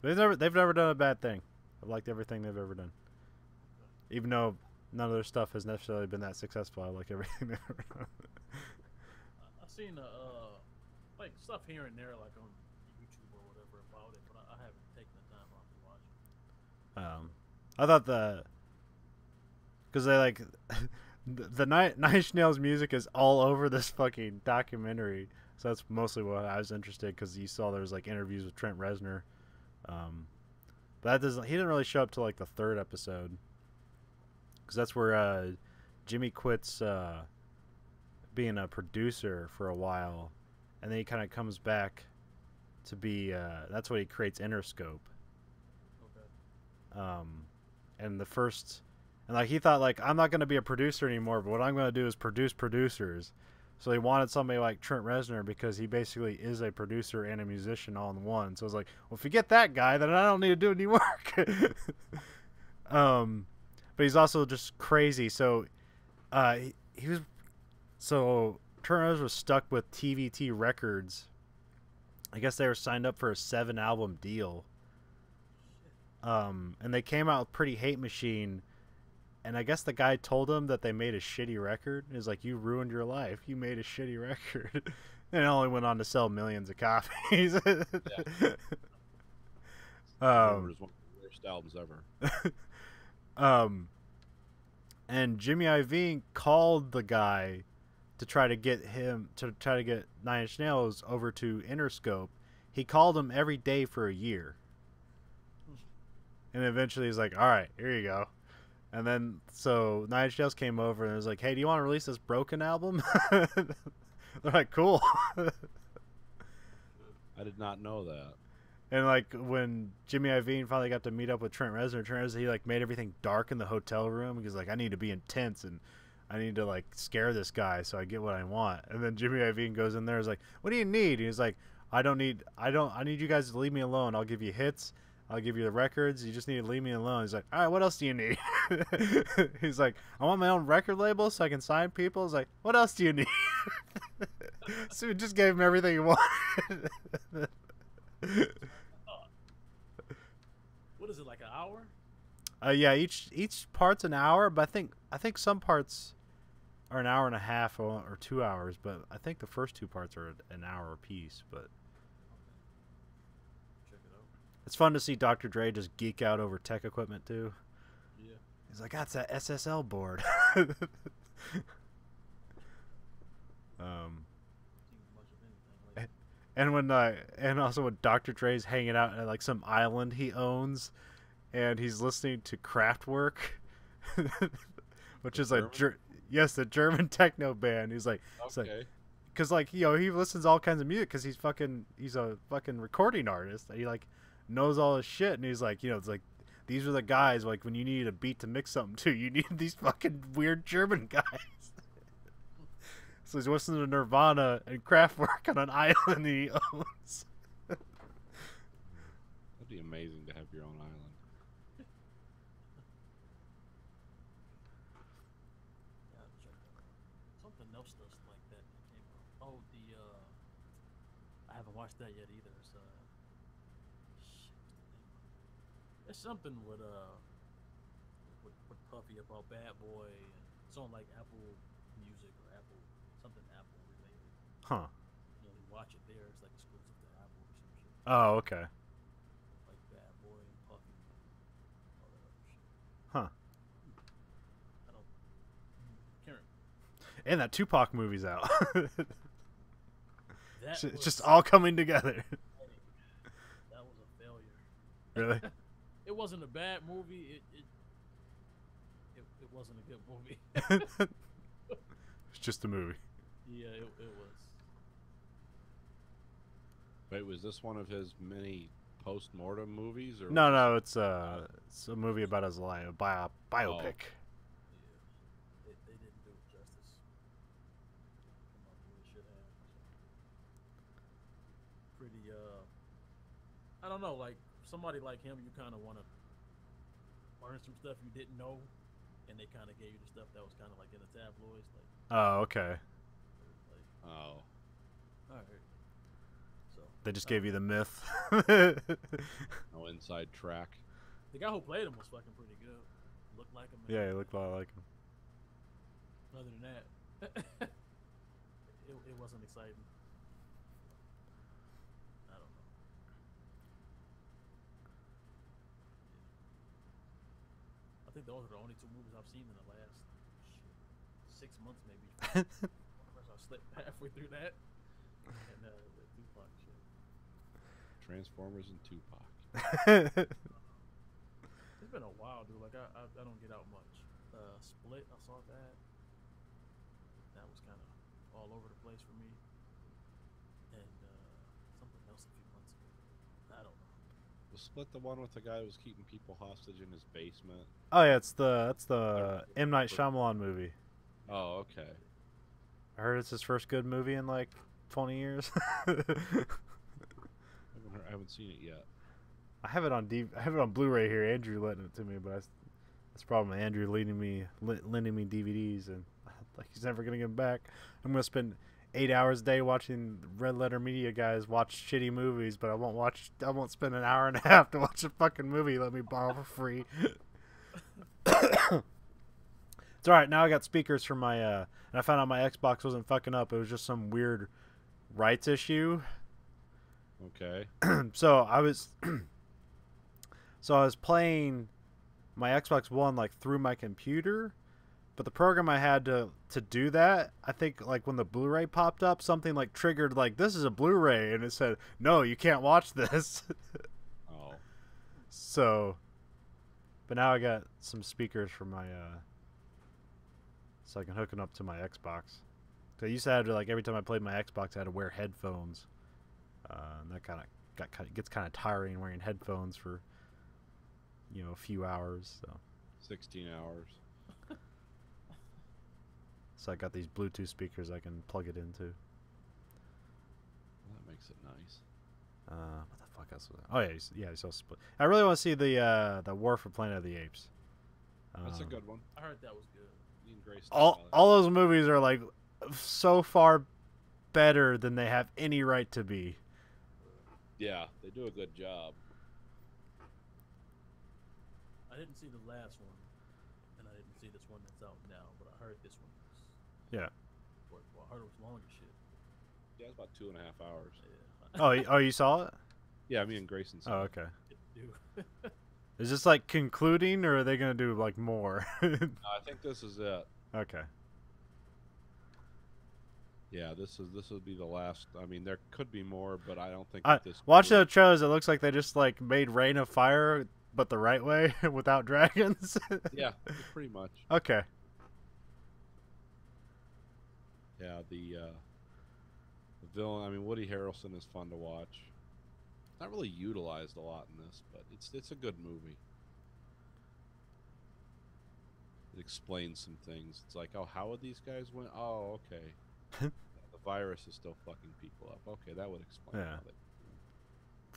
they've never done a bad thing. I've liked everything they've ever done, even though none of their stuff has necessarily been that successful. I like everything they've ever done. I've seen like stuff here and there, like on YouTube or whatever about it, but I haven't taken the time off to watch it. I thought because they like the Nine Inch Nails music is all over this fucking documentary, so that's mostly why I was interested, because you saw there was like interviews with Trent Reznor, but he didn't really show up till like the 3rd episode, because that's where Jimmy quits being a producer for a while, and then he kind of comes back to be that's what he creates Interscope. Okay. And the first, and like he thought like, I'm not going to be a producer anymore, but what I'm going to do is produce producers. So he wanted somebody like Trent Reznor, because he basically is a producer and a musician all in one. So it's like, well, if you get that guy, then I don't need to do any work. But he's also just crazy. So he was, so Trent Reznor was stuck with TVT Records. I guess they were signed up for a 7-album deal. And they came out with Pretty Hate Machine, and I guess the guy told him that they made a shitty record. He's like, you ruined your life. You made a shitty record. And it only went on to sell millions of copies. It's one of the worst albums ever. And Jimmy Iovine called the guy to try to get Nine Inch Nails over to Interscope. He called him every day for a year. And eventually he's like, all right, here you go. And then, so Nine Inch Nails came over and was like, hey, do you want to release this Broken album? They're like, cool. I did not know that. And like when Jimmy Iovine finally got to meet up with Trent Reznor, he like made everything dark in the hotel room. He was like, I need to be intense and I need to like scare this guy so I get what I want. And then Jimmy Iovine goes in there and is like, what do you need? And he's like, I need you guys to leave me alone. I'll give you hits. I'll give you the records. You just need to leave me alone. He's like, all right, what else do you need? He's like, I want my own record label so I can sign people. He's like, what else do you need? So he just gave him everything he wanted. What is it, like an hour? Yeah, each part's an hour, but I think some parts are an hour and a half or 2 hours, but I think the first 2 parts are an hour apiece. But Check it out. it's fun to see Dr. Dre just geek out over tech equipment too. Yeah. He's like, that's that SSL board. Seems much of anything. Like, And also when Dr. Dre's hanging out at like some island he owns, and he's listening to Kraftwerk, which is a the German techno band. He's like, Okay. because like he listens to all kinds of music because he's a fucking recording artist. He like knows all this shit, and he's like, it's like these are the guys like when you need a beat to mix something to, you need these fucking weird German guys. So he's listening to Nirvana and Kraftwerk on an island he owns. That'd be amazing to have your own island. yeah, check that out. Something else does like that came out. Oh, I haven't watched that yet either. It's shit, what's the name of it? It's something with Puffy about Bad Boy, and it's on like Apple Music or Apple something Apple related. Huh. You know, you watch it there. It's like exclusive to Apple or some shit. Oh, okay. Like Bad Boy and Puffy, all that other shit. Huh. I don't. Can't. And that Tupac movie's out. That It's was just all coming together. That was a failure. Really? It wasn't a bad movie. It wasn't a good movie. It's just a movie. Yeah, it was. Wait, was this one of his many post-mortem movies? Or No, it's a movie about his life, a biopic. Yeah, they didn't do it justice. Come on, really should have. Pretty I don't know, like somebody like him, you kind of want to learn some stuff you didn't know, and they kind of gave you the stuff that was kind of like in the tabloids, like. Oh, okay. Oh. All right. So They just gave you the myth. No inside track. the guy who played him was fucking pretty good. Looked like him. and Yeah, he looked a lot like him. Other than that, it wasn't exciting. I don't know. I think those are the only two movies I've seen in the last 6 months, maybe. I slipped halfway through that, and the Tupac shit. Transformers and Tupac. It's been a while, dude. Like I don't get out much. Split, I saw that. That was kind of all over the place for me. And something else a few months ago. I don't know. Was Split the one with the guy who was keeping people hostage in his basement? Oh yeah, that's the M. Night Shyamalan movie. Oh, okay. I heard it's his first good movie in like 20 years. I haven't seen it yet. I have it on I have it on Blu-ray here. Andrew letting it to me, but that's the problem. Andrew lending me DVDs, and like he's never gonna give them back. I'm gonna spend 8 hours a day watching Red Letter Media guys watch shitty movies, but I won't spend an hour and a half to watch a fucking movie. Let me borrow for free. It's all right. Now I got speakers for my and I found out my Xbox wasn't fucking up. It was just some weird rights issue. Okay. So I was playing my Xbox One like through my computer, but the program I had to do that, I think like when the Blu-ray popped up, something like triggered like this is a Blu-ray, and it said no, you can't watch this. Oh. So, but now I got some speakers for my so I can hook it up to my Xbox. So I used to have to, like, every time I played my Xbox, I had to wear headphones. And that gets kind of tiring wearing headphones for, a few hours. So 16 hours. I got these Bluetooth speakers I can plug it into. Well, that makes it nice. What the fuck else was that? Oh yeah, you saw Split. I really want to see the War for Planet of the Apes. That's a good one. I heard that was good. Ian Gray All those movies are like so far better than they have any right to be. Yeah, they do a good job. I didn't see the last one, and I didn't see this one that's out now, but I heard this one was. Yeah. Well, I heard it was long as shit. Yeah, it's about 2.5 hours. Yeah. Oh, you saw it? Yeah, me and Grayson saw Oh, it. okay. Dude. Is this like concluding, or are they gonna do like more? I think this is it. Okay. Yeah, this will be the last. I mean, there could be more, but I don't think I that this. watching the trailers. It looks like they just like made Rain of Fire, but the right way without dragons. Yeah, pretty much. Okay. Yeah, the villain. I mean, Woody Harrelson is fun to watch. Not really utilized a lot in this, but it's a good movie. It explains some things. It's like, oh, how would these guys win? Oh, okay. The virus is still fucking people up. Okay, that would explain. Yeah.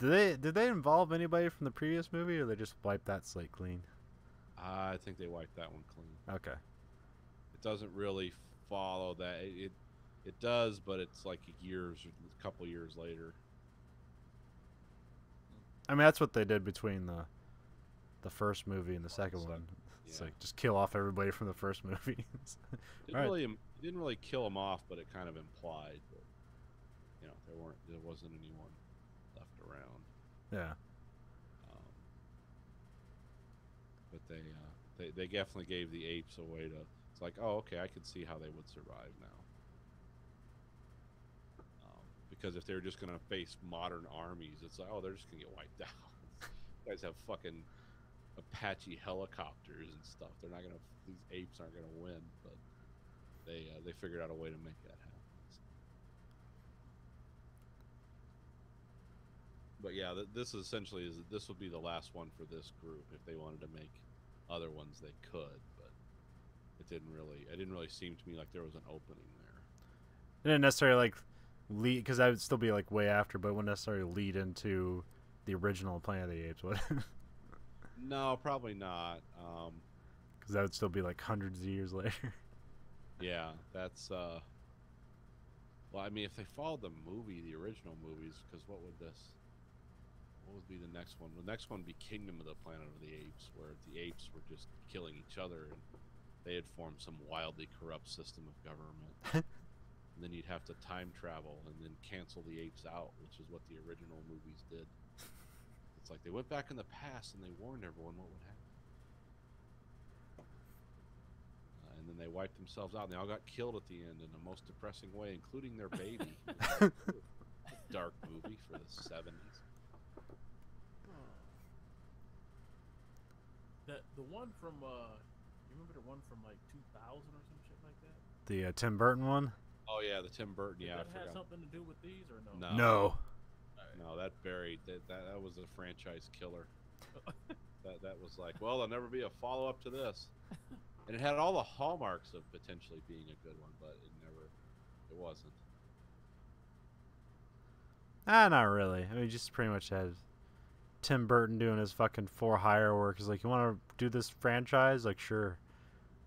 How they, Did they involve anybody from the previous movie, or they just wiped that slate clean? I think they wiped that one clean. Okay. It doesn't really follow that. It does, but it's like a couple years later. I mean, that's what they did between the first movie and the second second, one. It's yeah. like just kill off everybody from the first movie. Didn't really kill him off, but it kind of implied that there wasn't anyone left around. Yeah. But they definitely gave the apes a way to. It's like, oh, okay, I could see how they would survive now. Because if they're just gonna face modern armies, it's like, oh, they're just gonna get wiped out. You guys have fucking Apache helicopters and stuff. They're not gonna. These apes aren't gonna win, but they figured out a way to make that happen. But yeah, this essentially this will be the last one for this group. If they wanted to make other ones, they could, but it didn't really seem to me like there was an opening there. It didn't necessarily like lead, because that would still be like way after, but it wouldn't necessarily lead into the original Planet of the Apes, would it? No, probably not. Because that would still be like hundreds of years later. Yeah, that's well, I mean, if they followed the original movies, because what would be the next one? The next one would be Kingdom of the Planet of the Apes, where the apes were just killing each other, and they had formed some wildly corrupt system of government. And then you'd have to time travel and then cancel the apes out, which is what the original movies did. It's like they went back in the past and they warned everyone what would happen. And then they wiped themselves out, and they all got killed at the end in the most depressing way, including their baby. Dark movie for the 70s. The one from you remember the one from like 2000 or some shit like that? The Tim Burton one? Oh yeah, the Tim Burton. Did Yeah, that I have forgot. something to do with these or no? No. No. No, that buried that was a franchise killer. that was like, well, there'll never be a follow up to this. And it had all the hallmarks of potentially being a good one, but it wasn't. Not really. I mean, just pretty much had Tim Burton doing his fucking for hire work. He's like, you want to do this franchise? Like, sure.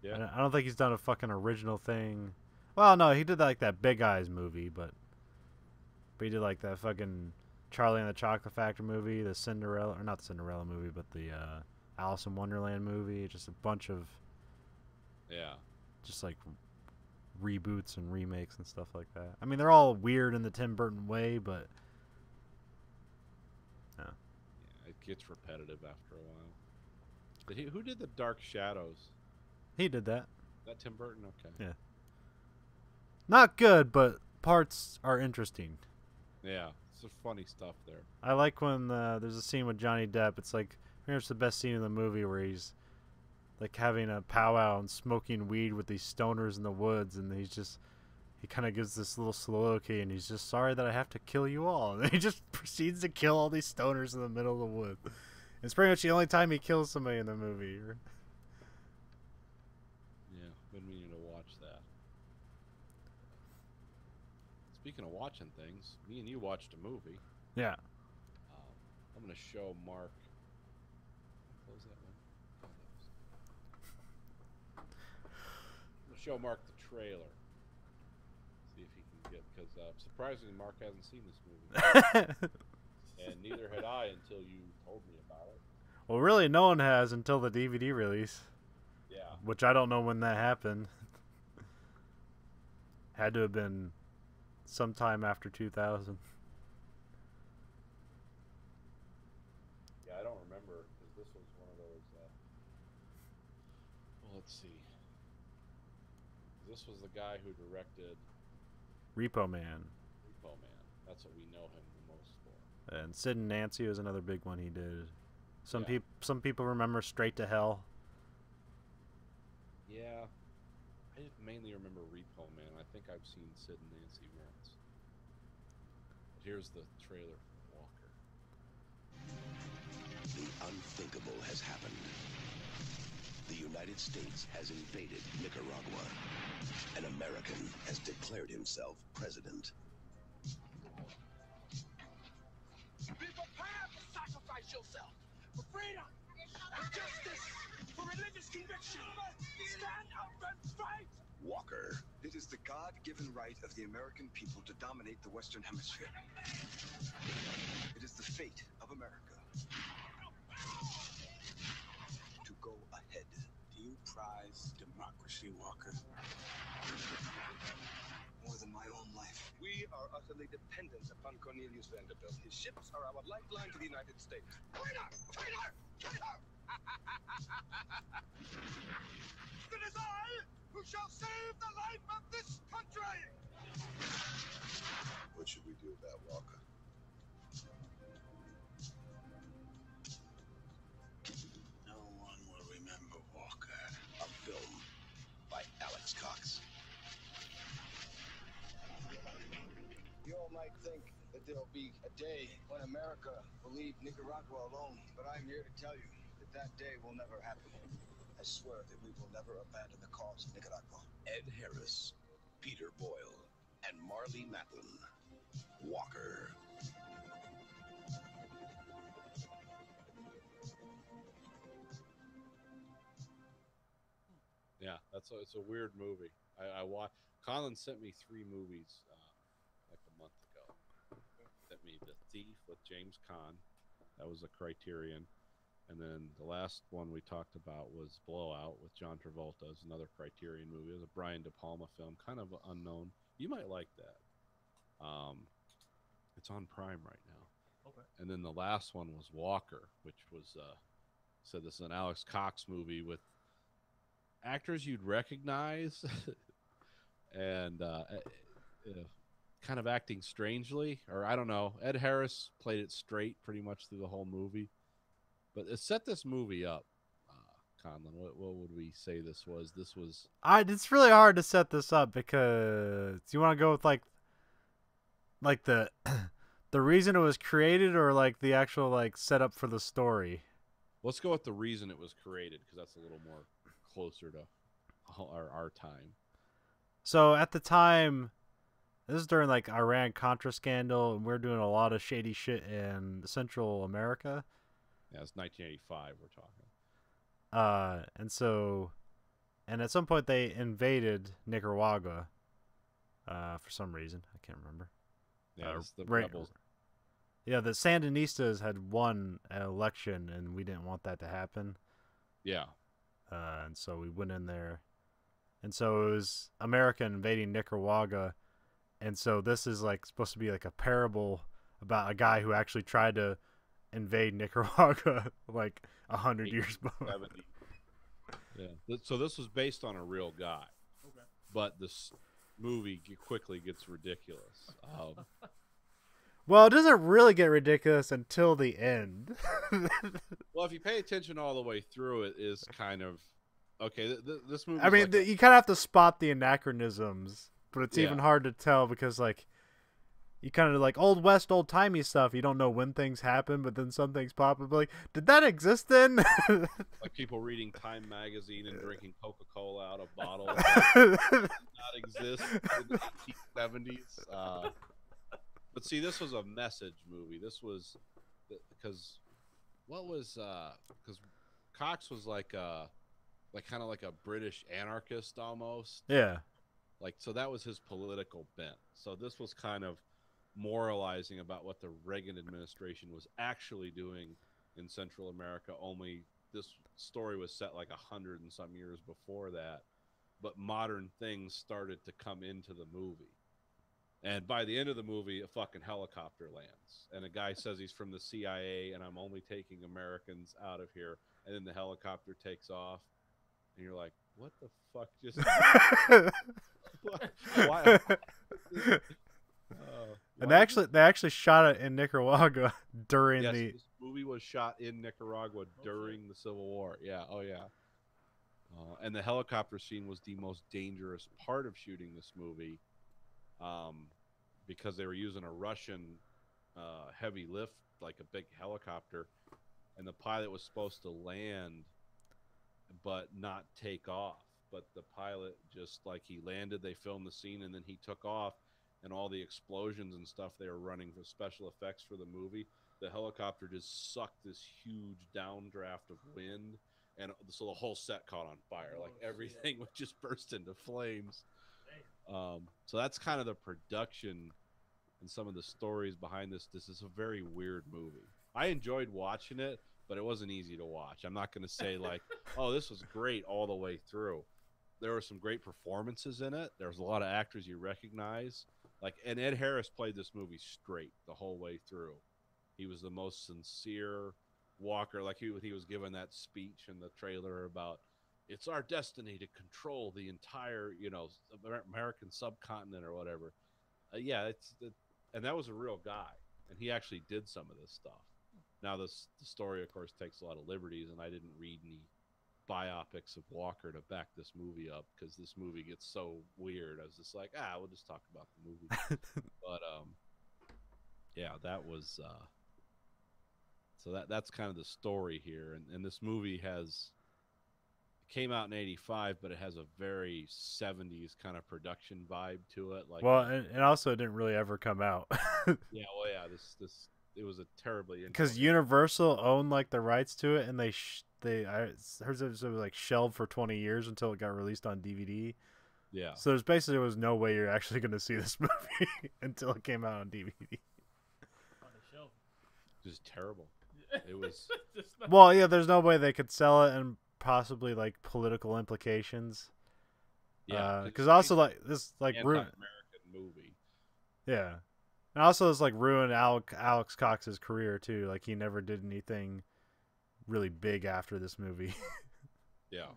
Yeah. I don't think he's done a fucking original thing. Well, no, he did like that Big Eyes movie, but he did like that fucking Charlie and the Chocolate Factory movie, the Cinderella, or not the Cinderella movie, but the Alice in Wonderland movie. Just a bunch of just like reboots and remakes and stuff like that. I mean, they're all weird in the Tim Burton way, but yeah, it gets repetitive after a while. Who did the Dark Shadows? he did that. That Tim Burton? Okay. Yeah. Not good, but parts are interesting. Yeah, some funny stuff there. I like when there's a scene with Johnny Depp. It's like, pretty much the best scene in the movie, where he's like having a powwow and smoking weed with these stoners in the woods, and he kind of gives this little soliloquy, and he's just sorry that I have to kill you all, and he just proceeds to kill all these stoners in the middle of the woods. It's pretty much the only time he kills somebody in the movie. Yeah, been meaning to watch that. Speaking of watching things, me and you watched a movie. Yeah. I'm going to show Mark. Close that one. I'm going to show Mark the trailer. See if he can get, because surprisingly, Mark hasn't seen this movie. And neither had I until you told me about it. Well, really, no one has until the DVD release. Yeah. Which I don't know when that happened. Had to have been sometime after 2000. Yeah, I don't remember, because this was one of those. Well, let's see. This was the guy who directed Repo Man. Repo Man. That's what we know him the most for. And Sid and Nancy was another big one he did. Some Yeah. some people remember Straight to Hell. Yeah, I mainly remember Repo Man. I think I've seen Sid and Nancy once. But here's the trailer for Walker. The unthinkable has happened. The United States has invaded Nicaragua. An American has declared himself president. Be prepared to sacrifice yourself for freedom and justice, for religious conviction. Stand up and fight! Walker. It is the God-given right of the American people to dominate the Western Hemisphere. It is the fate of America. To go ahead. Do you prize democracy, Walker? More than my own life. We are utterly dependent upon Cornelius Vanderbilt. His ships are our lifeline to the United States. Traitor! Traitor! Traitor! It is I who shall save the life of this country! What should we do about Walker? No one will remember Walker. A film by Alex Cox. You all might think that there'll be a day when America will leave Nicaragua alone, but I'm here to tell you that that day will never happen. I swear that we will never abandon the cause of Nicaragua. Ed Harris, Peter Boyle, and Marlee Matlin. Walker. Yeah, it's a weird movie. I watched. Colin sent me 3 movies like a month ago. Sent me The Thief with James Caan. That was a Criterion. And then the last one we talked about was Blowout with John Travolta. It's another Criterion movie. It was a Brian De Palma film, kind of unknown. You might like that. It's on Prime right now. Okay. And then the last one was Walker, which was said this is an Alex Cox movie with actors you'd recognize and kind of acting strangely, or I don't know. Ed Harris played it straight pretty much through the whole movie. But it set this movie up, Conlon. What would we say this was? This was... It's really hard to set this up because you want to go with like the the reason it was created, or like the actual like setup for the story. Let's go with the reason it was created, because that's a little more closer to our time. So at the time, this is during like Iran-Contra scandal, and we're doing a lot of shady shit in Central America. Yeah, it's 1985 we're talking. And at some point they invaded Nicaragua for some reason. I can't remember. Yeah, it's the rebels. Yeah, the Sandinistas had won an election, and we didn't want that to happen. Yeah. And so we went in there. And so it was America invading Nicaragua. And so this is like supposed to be like a parable about a guy who actually tried to invade Nicaragua like 100 years before. 70. Yeah. So this was based on a real guy. Okay. But this movie quickly gets ridiculous. Well, it doesn't really get ridiculous until the end. Well, if you pay attention all the way through, it is kind of okay. This movie. I mean, you kind of have to spot the anachronisms, but it's even hard to tell because, like, you kind of like Old West, old timey stuff. You don't know when things happen, but then some things pop up. Like, did that exist then? Like people reading Time magazine and drinking Coca-Cola out of bottles did not exist in the 1870s. But see, this was a message movie. This was because Cox was like kind of like a British anarchist almost. Yeah. Like, so that was his political bent. So this was kind of moralizing about what the Reagan administration was actually doing in Central America. Only this story was set like 100 and some years before that, but modern things started to come into the movie. And by the end of the movie, a fucking helicopter lands, and a guy says he's from the CIA, and I'm only taking Americans out of here. And then the helicopter takes off, and you're like, "What the fuck just?" Why? And they actually shot it in Nicaragua during the. This movie was shot in Nicaragua during the Civil War. Yeah. Oh yeah. And the helicopter scene was the most dangerous part of shooting this movie. Because they were using a Russian heavy lift, like a big helicopter, and the pilot was supposed to land but not take off. But the pilot just, like, he landed, they filmed the scene, and then he took off, and all the explosions and stuff they were running for special effects for the movie, the helicopter just sucked this huge downdraft of wind, and so the whole set caught on fire. Like, everything would just burst into flames. So that's kind of the production and some of the stories behind this. This is a very weird movie. I enjoyed watching it, but it wasn't easy to watch. I'm not going to say like, oh, this was great all the way through. There were some great performances in it. There's a lot of actors you recognize. Like, and Ed Harris played this movie straight the whole way through. He was the most sincere Walker. Like he was given that speech in the trailer about it's our destiny to control the entire, American subcontinent or whatever. And that was a real guy, and he actually did some of this stuff. Now, the story, of course, takes a lot of liberties, and I didn't read any biopics of Walker to back this movie up because this movie gets so weird. I was just like, we'll just talk about the movie. But that was so that's kind of the story here, and this movie came out in '85, but it has a very '70s kind of production vibe to it. Like, well, and also it didn't really ever come out. This it was a terribly because Universal owned like the rights to it, and I heard it was like shelved for 20 years until it got released on DVD. Yeah. So there was no way you're actually going to see this movie until it came out on DVD. Just terrible. It was. Well, yeah, there's no way they could sell it, and possibly like political implications. Yeah, because also like this like anti-American movie. Yeah, and also this like ruined Alex Cox's career too. Like he never did anything really big after this movie. Yeah.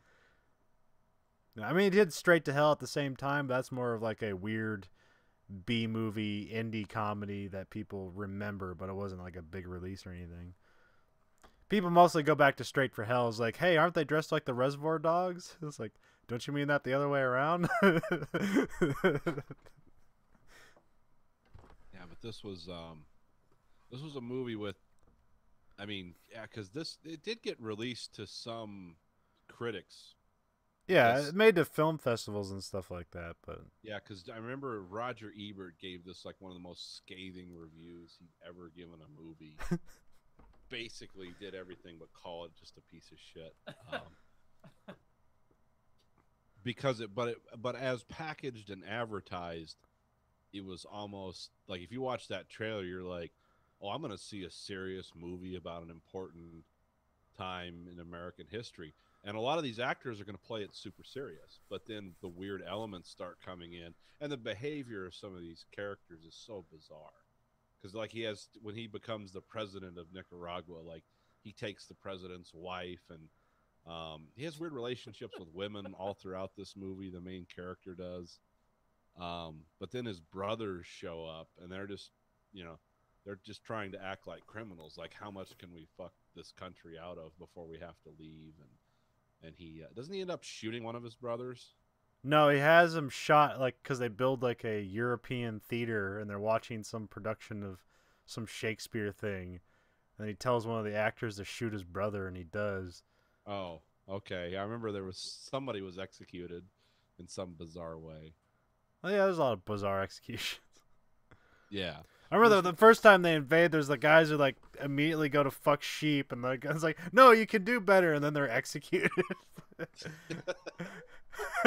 I mean, he did Straight to Hell at the same time. But that's more of like a weird B movie indie comedy that people remember, but it wasn't like a big release or anything. People mostly go back to Straight for Hell. It's like, hey, aren't they dressed like the Reservoir Dogs? It's like, don't you mean that the other way around? Yeah, but this was a movie with, I mean, yeah, because it did get released to some critics. Yeah, it made to film festivals and stuff like that, but yeah, because I remember Roger Ebert gave this like one of the most scathing reviews he'd ever given a movie. Basically did everything but call it just a piece of shit. But as packaged and advertised, it was almost like if you watch that trailer, you're like, oh, I'm going to see a serious movie about an important time in American history. And a lot of these actors are going to play it super serious, but then the weird elements start coming in, and the behavior of some of these characters is so bizarre. Because like when he becomes the president of Nicaragua, like he takes the president's wife, and he has weird relationships with women all throughout this movie. The main character does, but then his brothers show up, and they're just trying to act like criminals. Like, how much can we fuck this country out of before we have to leave? And he doesn't he end up shooting one of his brothers? no, he has him shot like because they build like a European theater and they're watching some production of some Shakespeare thing, and he tells one of the actors to shoot his brother, and he does. Oh, okay. I remember somebody was executed in some bizarre way. Oh yeah, there's a lot of bizarre executions. Yeah. I remember the first time they invade, there's the guys who like immediately go to fuck sheep, and the guy's like, "No, you can do better," and then they're executed.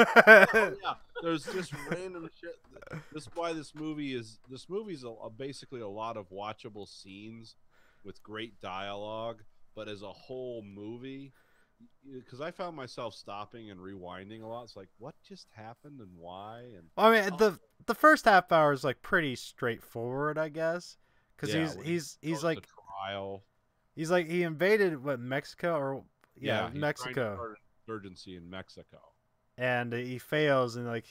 Oh, yeah, there's just random shit. This is why this movie is basically a lot of watchable scenes with great dialogue, but as a whole movie, because I found myself stopping and rewinding a lot. It's like, what just happened and why? And I mean, the first half hour is like pretty straightforward, I guess, because he's like trial. He's like he invaded Mexico or Mexico. Trying to insurgency in Mexico, and he fails, and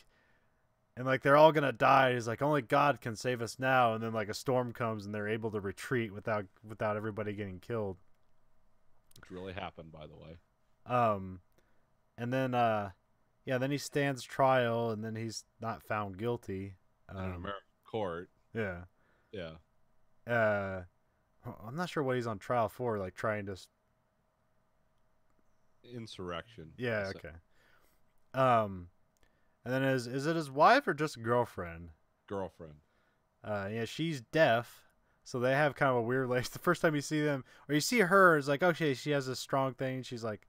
they're all gonna die. He's like, only God can save us now, and then like a storm comes, and they're able to retreat without everybody getting killed. Which really happened, by the way. And then then he stands trial, and then he's not found guilty In an American court. Yeah. Yeah. I'm not sure what he's on trial for, like trying to insurrection. Yeah, okay. And then is it his wife or just girlfriend? Girlfriend. Yeah, she's deaf, so they have kind of a weird like the first time you see them or you see her, it's like, okay, she has a strong thing, she's like,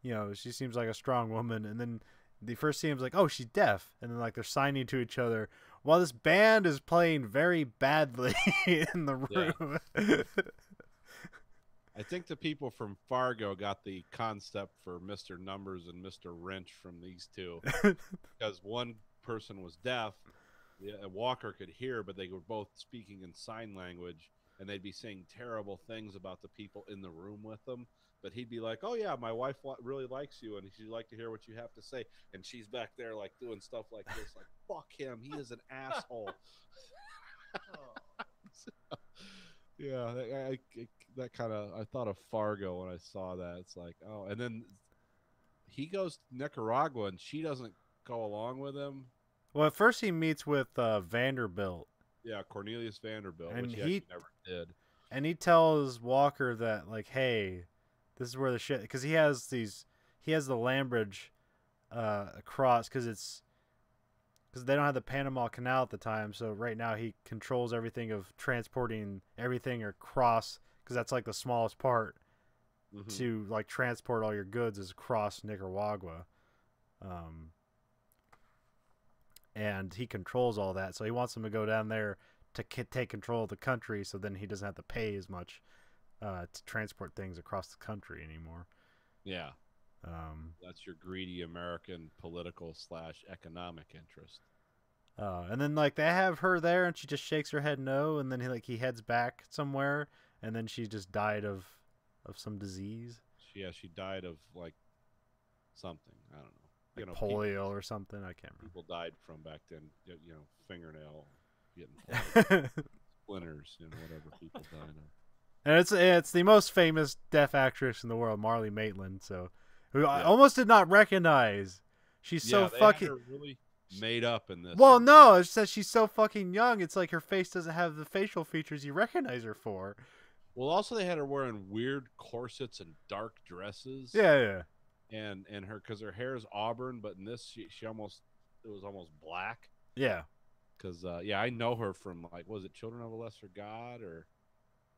she seems like a strong woman, and then the first see him's like, oh, she's deaf, and then like they're signing to each other while this band is playing very badly in the room. Yeah. I think the people from Fargo got the concept for Mr. Numbers and Mr. Wrench from these two, because one person was deaf, Walker could hear, but they were both speaking in sign language, and they'd be saying terrible things about the people in the room with them. But he'd be like, "Oh yeah, my wife really likes you, and she'd like to hear what you have to say." And she's back there like doing stuff like this, like "Fuck him, he is an asshole." Yeah, that kind of, I thought of Fargo when I saw that. It's like, oh, and then he goes to Nicaragua, and she doesn't go along with him. Well, at first he meets with Vanderbilt. Yeah, Cornelius Vanderbilt, And which he he- actually never did. And he tells Walker that, like, hey, this is where the shit, because he has the Lambridge across, because they don't have the Panama Canal at the time, so right now he controls everything of transporting everything across, because that's like the smallest part to like transport all your goods is across Nicaragua. And he controls all that, so he wants them to go down there to take control of the country, so then he doesn't have to pay as much to transport things across the country anymore. Yeah. That's your greedy American political / economic interest. And then like they have her there, and she just shakes her head no, and then he heads back somewhere, and then she just died of some disease. She died of like something, I don't know. Like polio or something. I can't remember. People died from back then, fingernail getting splinters, whatever people died of. And it's the most famous deaf actress in the world, Marlee Maitland. So, who I almost did not recognize. She's so fucking had her really made up in this. Well, no, it's that she's so fucking young. It's like her face doesn't have the facial features you recognize her for. Well, also they had her wearing weird corsets and dark dresses. Yeah. And her, because her hair is auburn, but in this it was almost black. Yeah. Because I know her from, like, was it Children of a Lesser God or?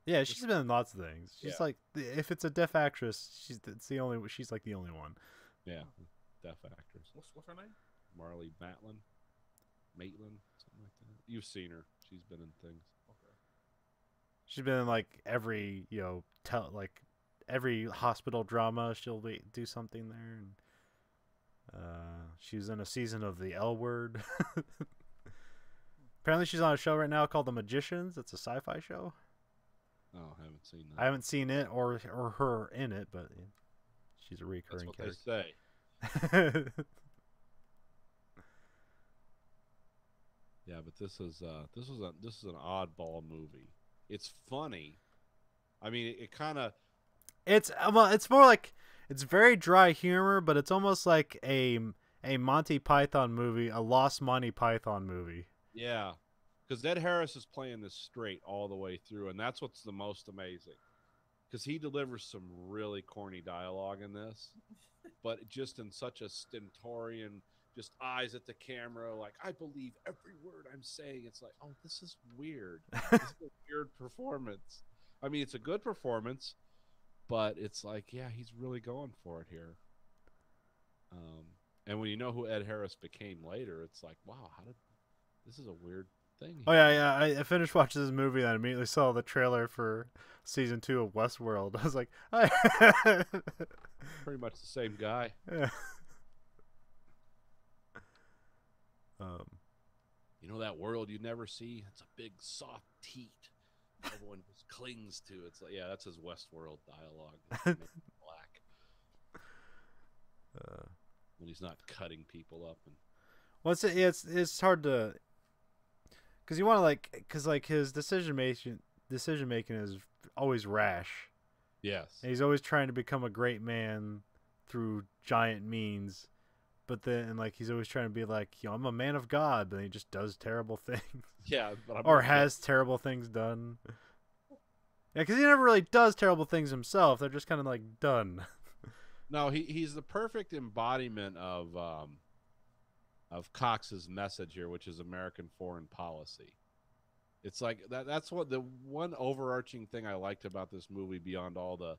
Yeah, she's been in lots of things. She's like, if it's a deaf actress, she's like the only one. Yeah, deaf actress. What's her name? Marlee Maitland, something like that. You've seen her. She's been in things. Okay. She's been in like every every hospital drama. She'll do something there. And, she was in a season of The L Word. Apparently, she's on a show right now called The Magicians. It's a sci-fi show. Oh, I haven't seen that. I haven't seen it or her in it, but she's a recurring That's what character. they say. Yeah, but this is an oddball movie. It's funny. I mean, it kind of. It's more like it's very dry humor, but it's almost like a Monty Python movie, a Lost Monty Python movie. Yeah, because Ed Harris is playing this straight all the way through, and that's what's the most amazing. Because he delivers some really corny dialogue in this, but just in such a stentorian, just eyes at the camera, like, I believe every word I'm saying. It's like, oh, this is weird. This is a weird performance. I mean, it's a good performance, but it's like, yeah, he's really going for it here. And when you know who Ed Harris became later, it's like, wow, this is a weird thing. Oh yeah. I finished watching this movie and I immediately saw the trailer for season 2 of Westworld. I was like, pretty much the same guy. Yeah. You know that world you never see? It's a big soft teat everyone just clings to. It's like, yeah, that's his Westworld dialogue. Black. When he's not cutting people up and. Well, it's hard to, because you want to because his decision making is always rash. Yes. And he's always trying to become a great man through giant means, but then he's always trying to be like, I'm a man of God, but he just does terrible things. Yeah, but or has terrible things done. Yeah, because he never really does terrible things himself. They're just kind of done. No, he's the perfect embodiment of Cox's message here, which is American foreign policy. It's like that's what the one overarching thing I liked about this movie, beyond all the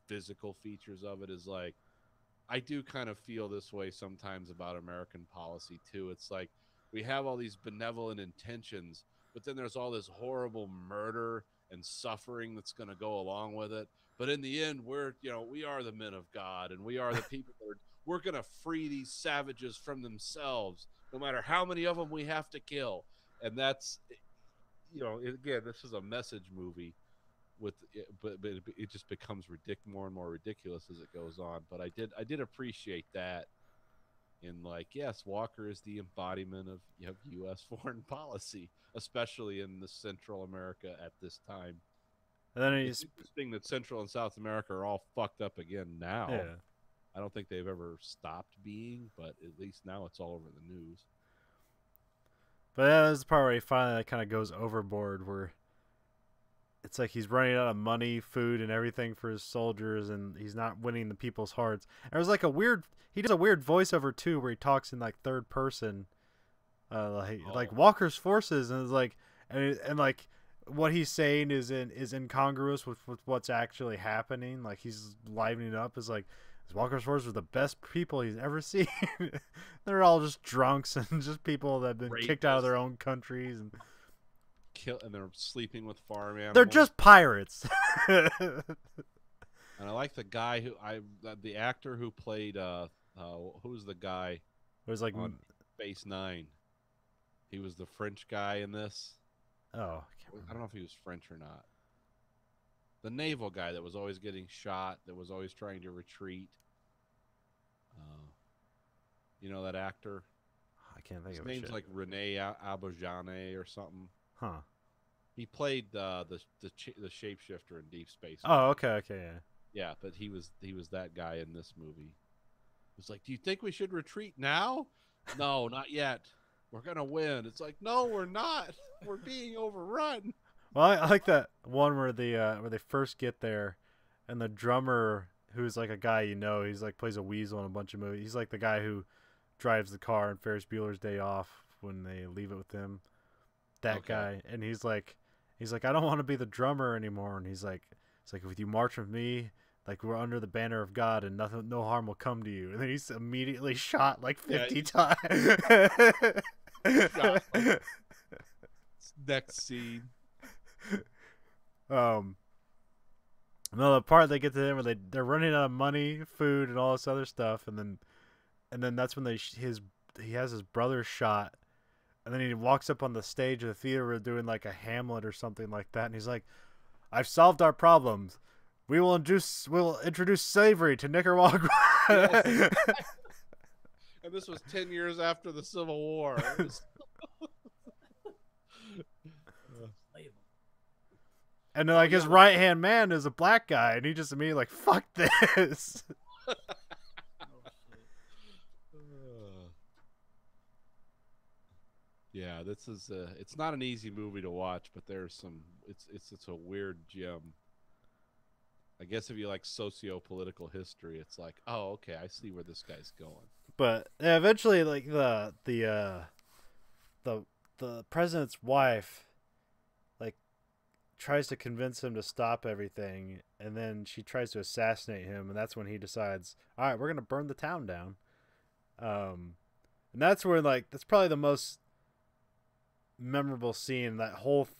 physical features of it, is I do kind of feel this way sometimes about American policy too. It's like we have all these benevolent intentions, but then there's all this horrible murder and suffering that's going to go along with it. But in the end, we are the men of God, and we are the people we're going to free these savages from themselves, no matter how many of them we have to kill. And that's, again, this is a message movie but it just becomes more and more ridiculous as it goes on. But I did appreciate that. In yes, Walker is the embodiment of U.S. foreign policy, especially in the Central America at this time. And then it's interesting that Central and South America are all fucked up again now. Yeah. I don't think they've ever stopped being, but at least now it's all over the news. But yeah, that's the part where he finally kind of goes overboard, where it's like he's running out of money, food, and everything for his soldiers, and he's not winning the people's hearts. And there's like he does a weird voiceover too, where he talks in like third person, like Walker's forces, and it's like, and like what he's saying is incongruous with what's actually happening. Like he's livening up as like Walker's forces are the best people he's ever seen. They're all just drunks and just people that have been kicked out of their own countries and they're sleeping with farm animals. They're just pirates. And I like the guy the actor who played who's the guy? It was like on Space Nine. He was the French guy in this. Oh, I don't know if he was French or not. The naval guy that was always getting shot, that was always trying to retreat. You know that actor? I can't think of his it. His name's like Rene Abojane or something. Huh. He played the shapeshifter in Deep Space. Oh, okay, yeah. Yeah, but he was that guy in this movie. It's like, do you think we should retreat now? No, not yet. We're gonna win. It's like, no, we're not. We're being overrun. Well, I like that one where they first get there, and the drummer, who's like a guy he's like plays a weasel in a bunch of movies. He's like the guy who drives the car in Ferris Bueller's Day Off when they leave it with him. That guy, and he's like, I don't want to be the drummer anymore. And he's like, if you march with me, like we're under the banner of God, and no harm will come to you. And then he's immediately shot like 50 times. Next scene. No, the part they get to him where they're running out of money, food, and all this other stuff, and then that's when he has his brother shot, and then he walks up on the stage of the theater doing like a Hamlet or something like that, and he's like, "I've solved our problems. We'll introduce slavery to Nicaragua." Yes. And this was 10 years after the Civil War. And then, like, his right-hand man is a black guy, and he just immediately like, fuck this. Yeah, this is it's not an easy movie to watch, but there's some it's a weird gem. I guess if you like socio-political history, it's like, oh, okay, I see where this guy's going. But yeah, eventually, like the president's wife, like, tries to convince him to stop everything, and then she tries to assassinate him, and that's when he decides, all right, we're gonna burn the town down. And that's where, like, that's probably the most memorable scene.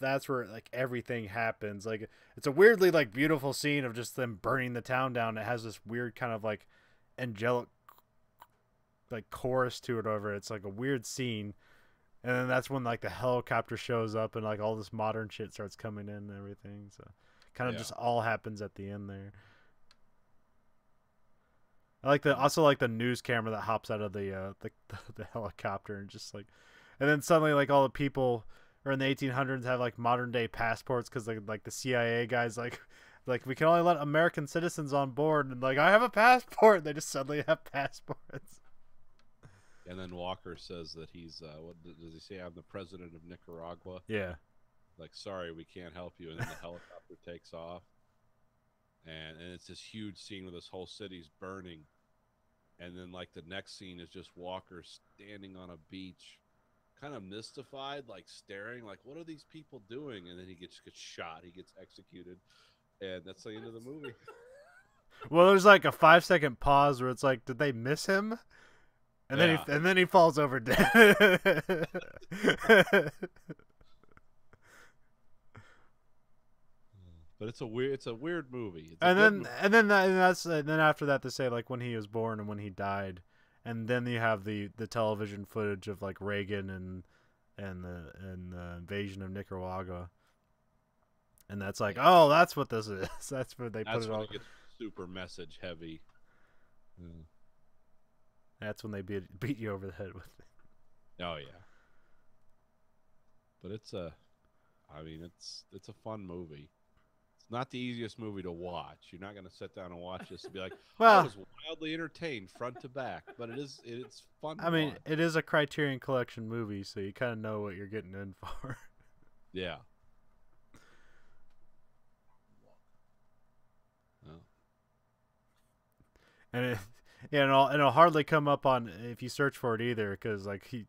That's where like everything happens. Like, it's a weirdly like beautiful scene of just them burning the town down. It has this weird kind of like angelic like chorus to it over. It's like a weird scene, and then that's when like the helicopter shows up and like all this modern shit starts coming in and everything. So kind of just all happens at the end there. I like the news camera that hops out of the helicopter and just like, and then suddenly like all the people are in the 1800s have like modern day passports because like the CIA guys like we can only let American citizens on board, and like, I have a passport. They just suddenly have passports. And then Walker says that he's what does he say? I'm the president of Nicaragua. Yeah. Like, sorry, we can't help you. And then the helicopter takes off, and it's this huge scene where this whole city's burning. And then like the next scene is just Walker standing on a beach, kind of mystified, like staring, like, what are these people doing? And then he gets shot. He gets executed, and that's the end of the movie. Well, there's like a 5-second pause where it's like, did they miss him? And then he falls over dead. But it's a weird movie. It's a And good then movie. and then after that they say like when he was born and when he died, and then you have the television footage of like Reagan and the invasion of Nicaragua. And that's like, oh, that's what this is. That's where they That's put it when all. it gets super message heavy. Yeah. That's when they beat you over the head with it. Oh yeah. But it's a fun movie. It's not the easiest movie to watch. You're not going to sit down and watch this and be like, Well- I was wildly entertained front to back. But it's fun. I to mean, watch. it is a Criterion Collection movie, so you kind of know what you're getting in for. Yeah. Oh. And it'll hardly come up on if you search for it either, because like you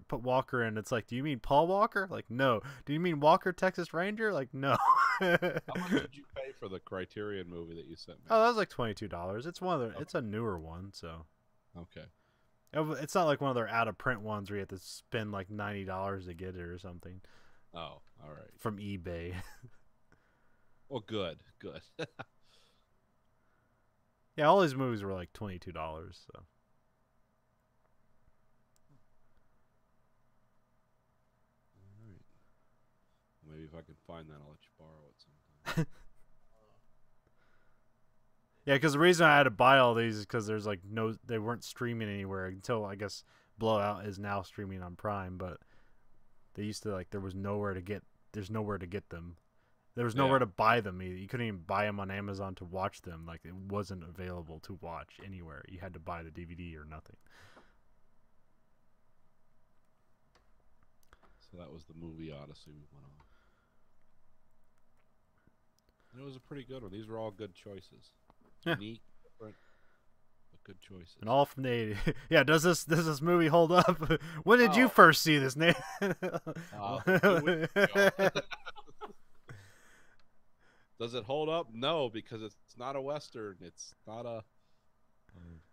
put Walker in, it's like, do you mean Paul Walker? Like, no. Do you mean Walker Texas Ranger? Like, no. How much did you pay for the Criterion movie that you sent me? Oh, that was like $22. It's one of it's a newer one, so Okay. it's not like one of their out of print ones where you have to spend like $90 to get it or something Oh, all right. from eBay. Well, good. Yeah, all these movies were like $22, so. All right. Maybe if I can find that, I'll let you borrow it sometime. Yeah, because the reason I had to buy all these is because there's like they weren't streaming anywhere until I guess Blowout is now streaming on Prime, but they used to like there's nowhere to get them. There was nowhere to buy them. You couldn't even buy them on Amazon to watch them. Like it wasn't available to watch anywhere. You had to buy the DVD or nothing. So that was the movie Odyssey we went on. And it was a pretty good one. These were all good choices. Yeah. Unique, different, but good choices. And all from the 80s. Yeah, does this movie hold up? When did you first see this, Nate? 2 weeks ago. Does it hold up? No, because it's not a Western. It's not a.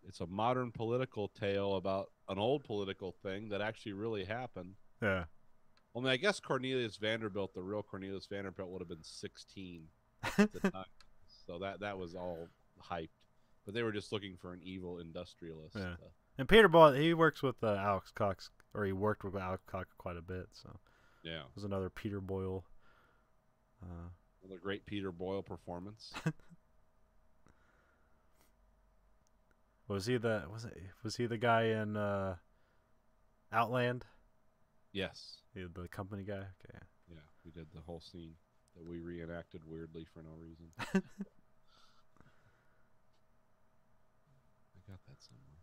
It's a modern political tale about an old political thing that actually really happened. Yeah. I mean, I guess Cornelius Vanderbilt, the real Cornelius Vanderbilt, would have been 16 at the time. So that was all hyped. But they were just looking for an evil industrialist. Yeah. And Peter Boyle, he works with Alex Cox, or he worked with Alex Cox quite a bit. So Yeah. it was another Peter Boyle. Another great Peter Boyle performance. Was he the guy in Outland? Yes. The company guy? Okay. Yeah, we did the whole scene that we reenacted weirdly for no reason. I got that somewhere.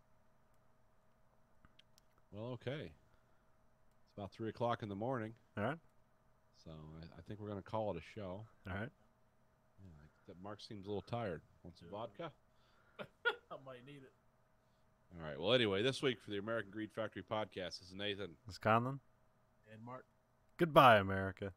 Well, okay. It's about 3 o'clock in the morning, All right. so I think we're going to call it a show. All right. Yeah, that Mark seems a little tired. Want some vodka? I might need it. All right. Well, anyway, this week for the American Greed Factory podcast, this is Nathan. It's Conlon. And Mark. Goodbye, America.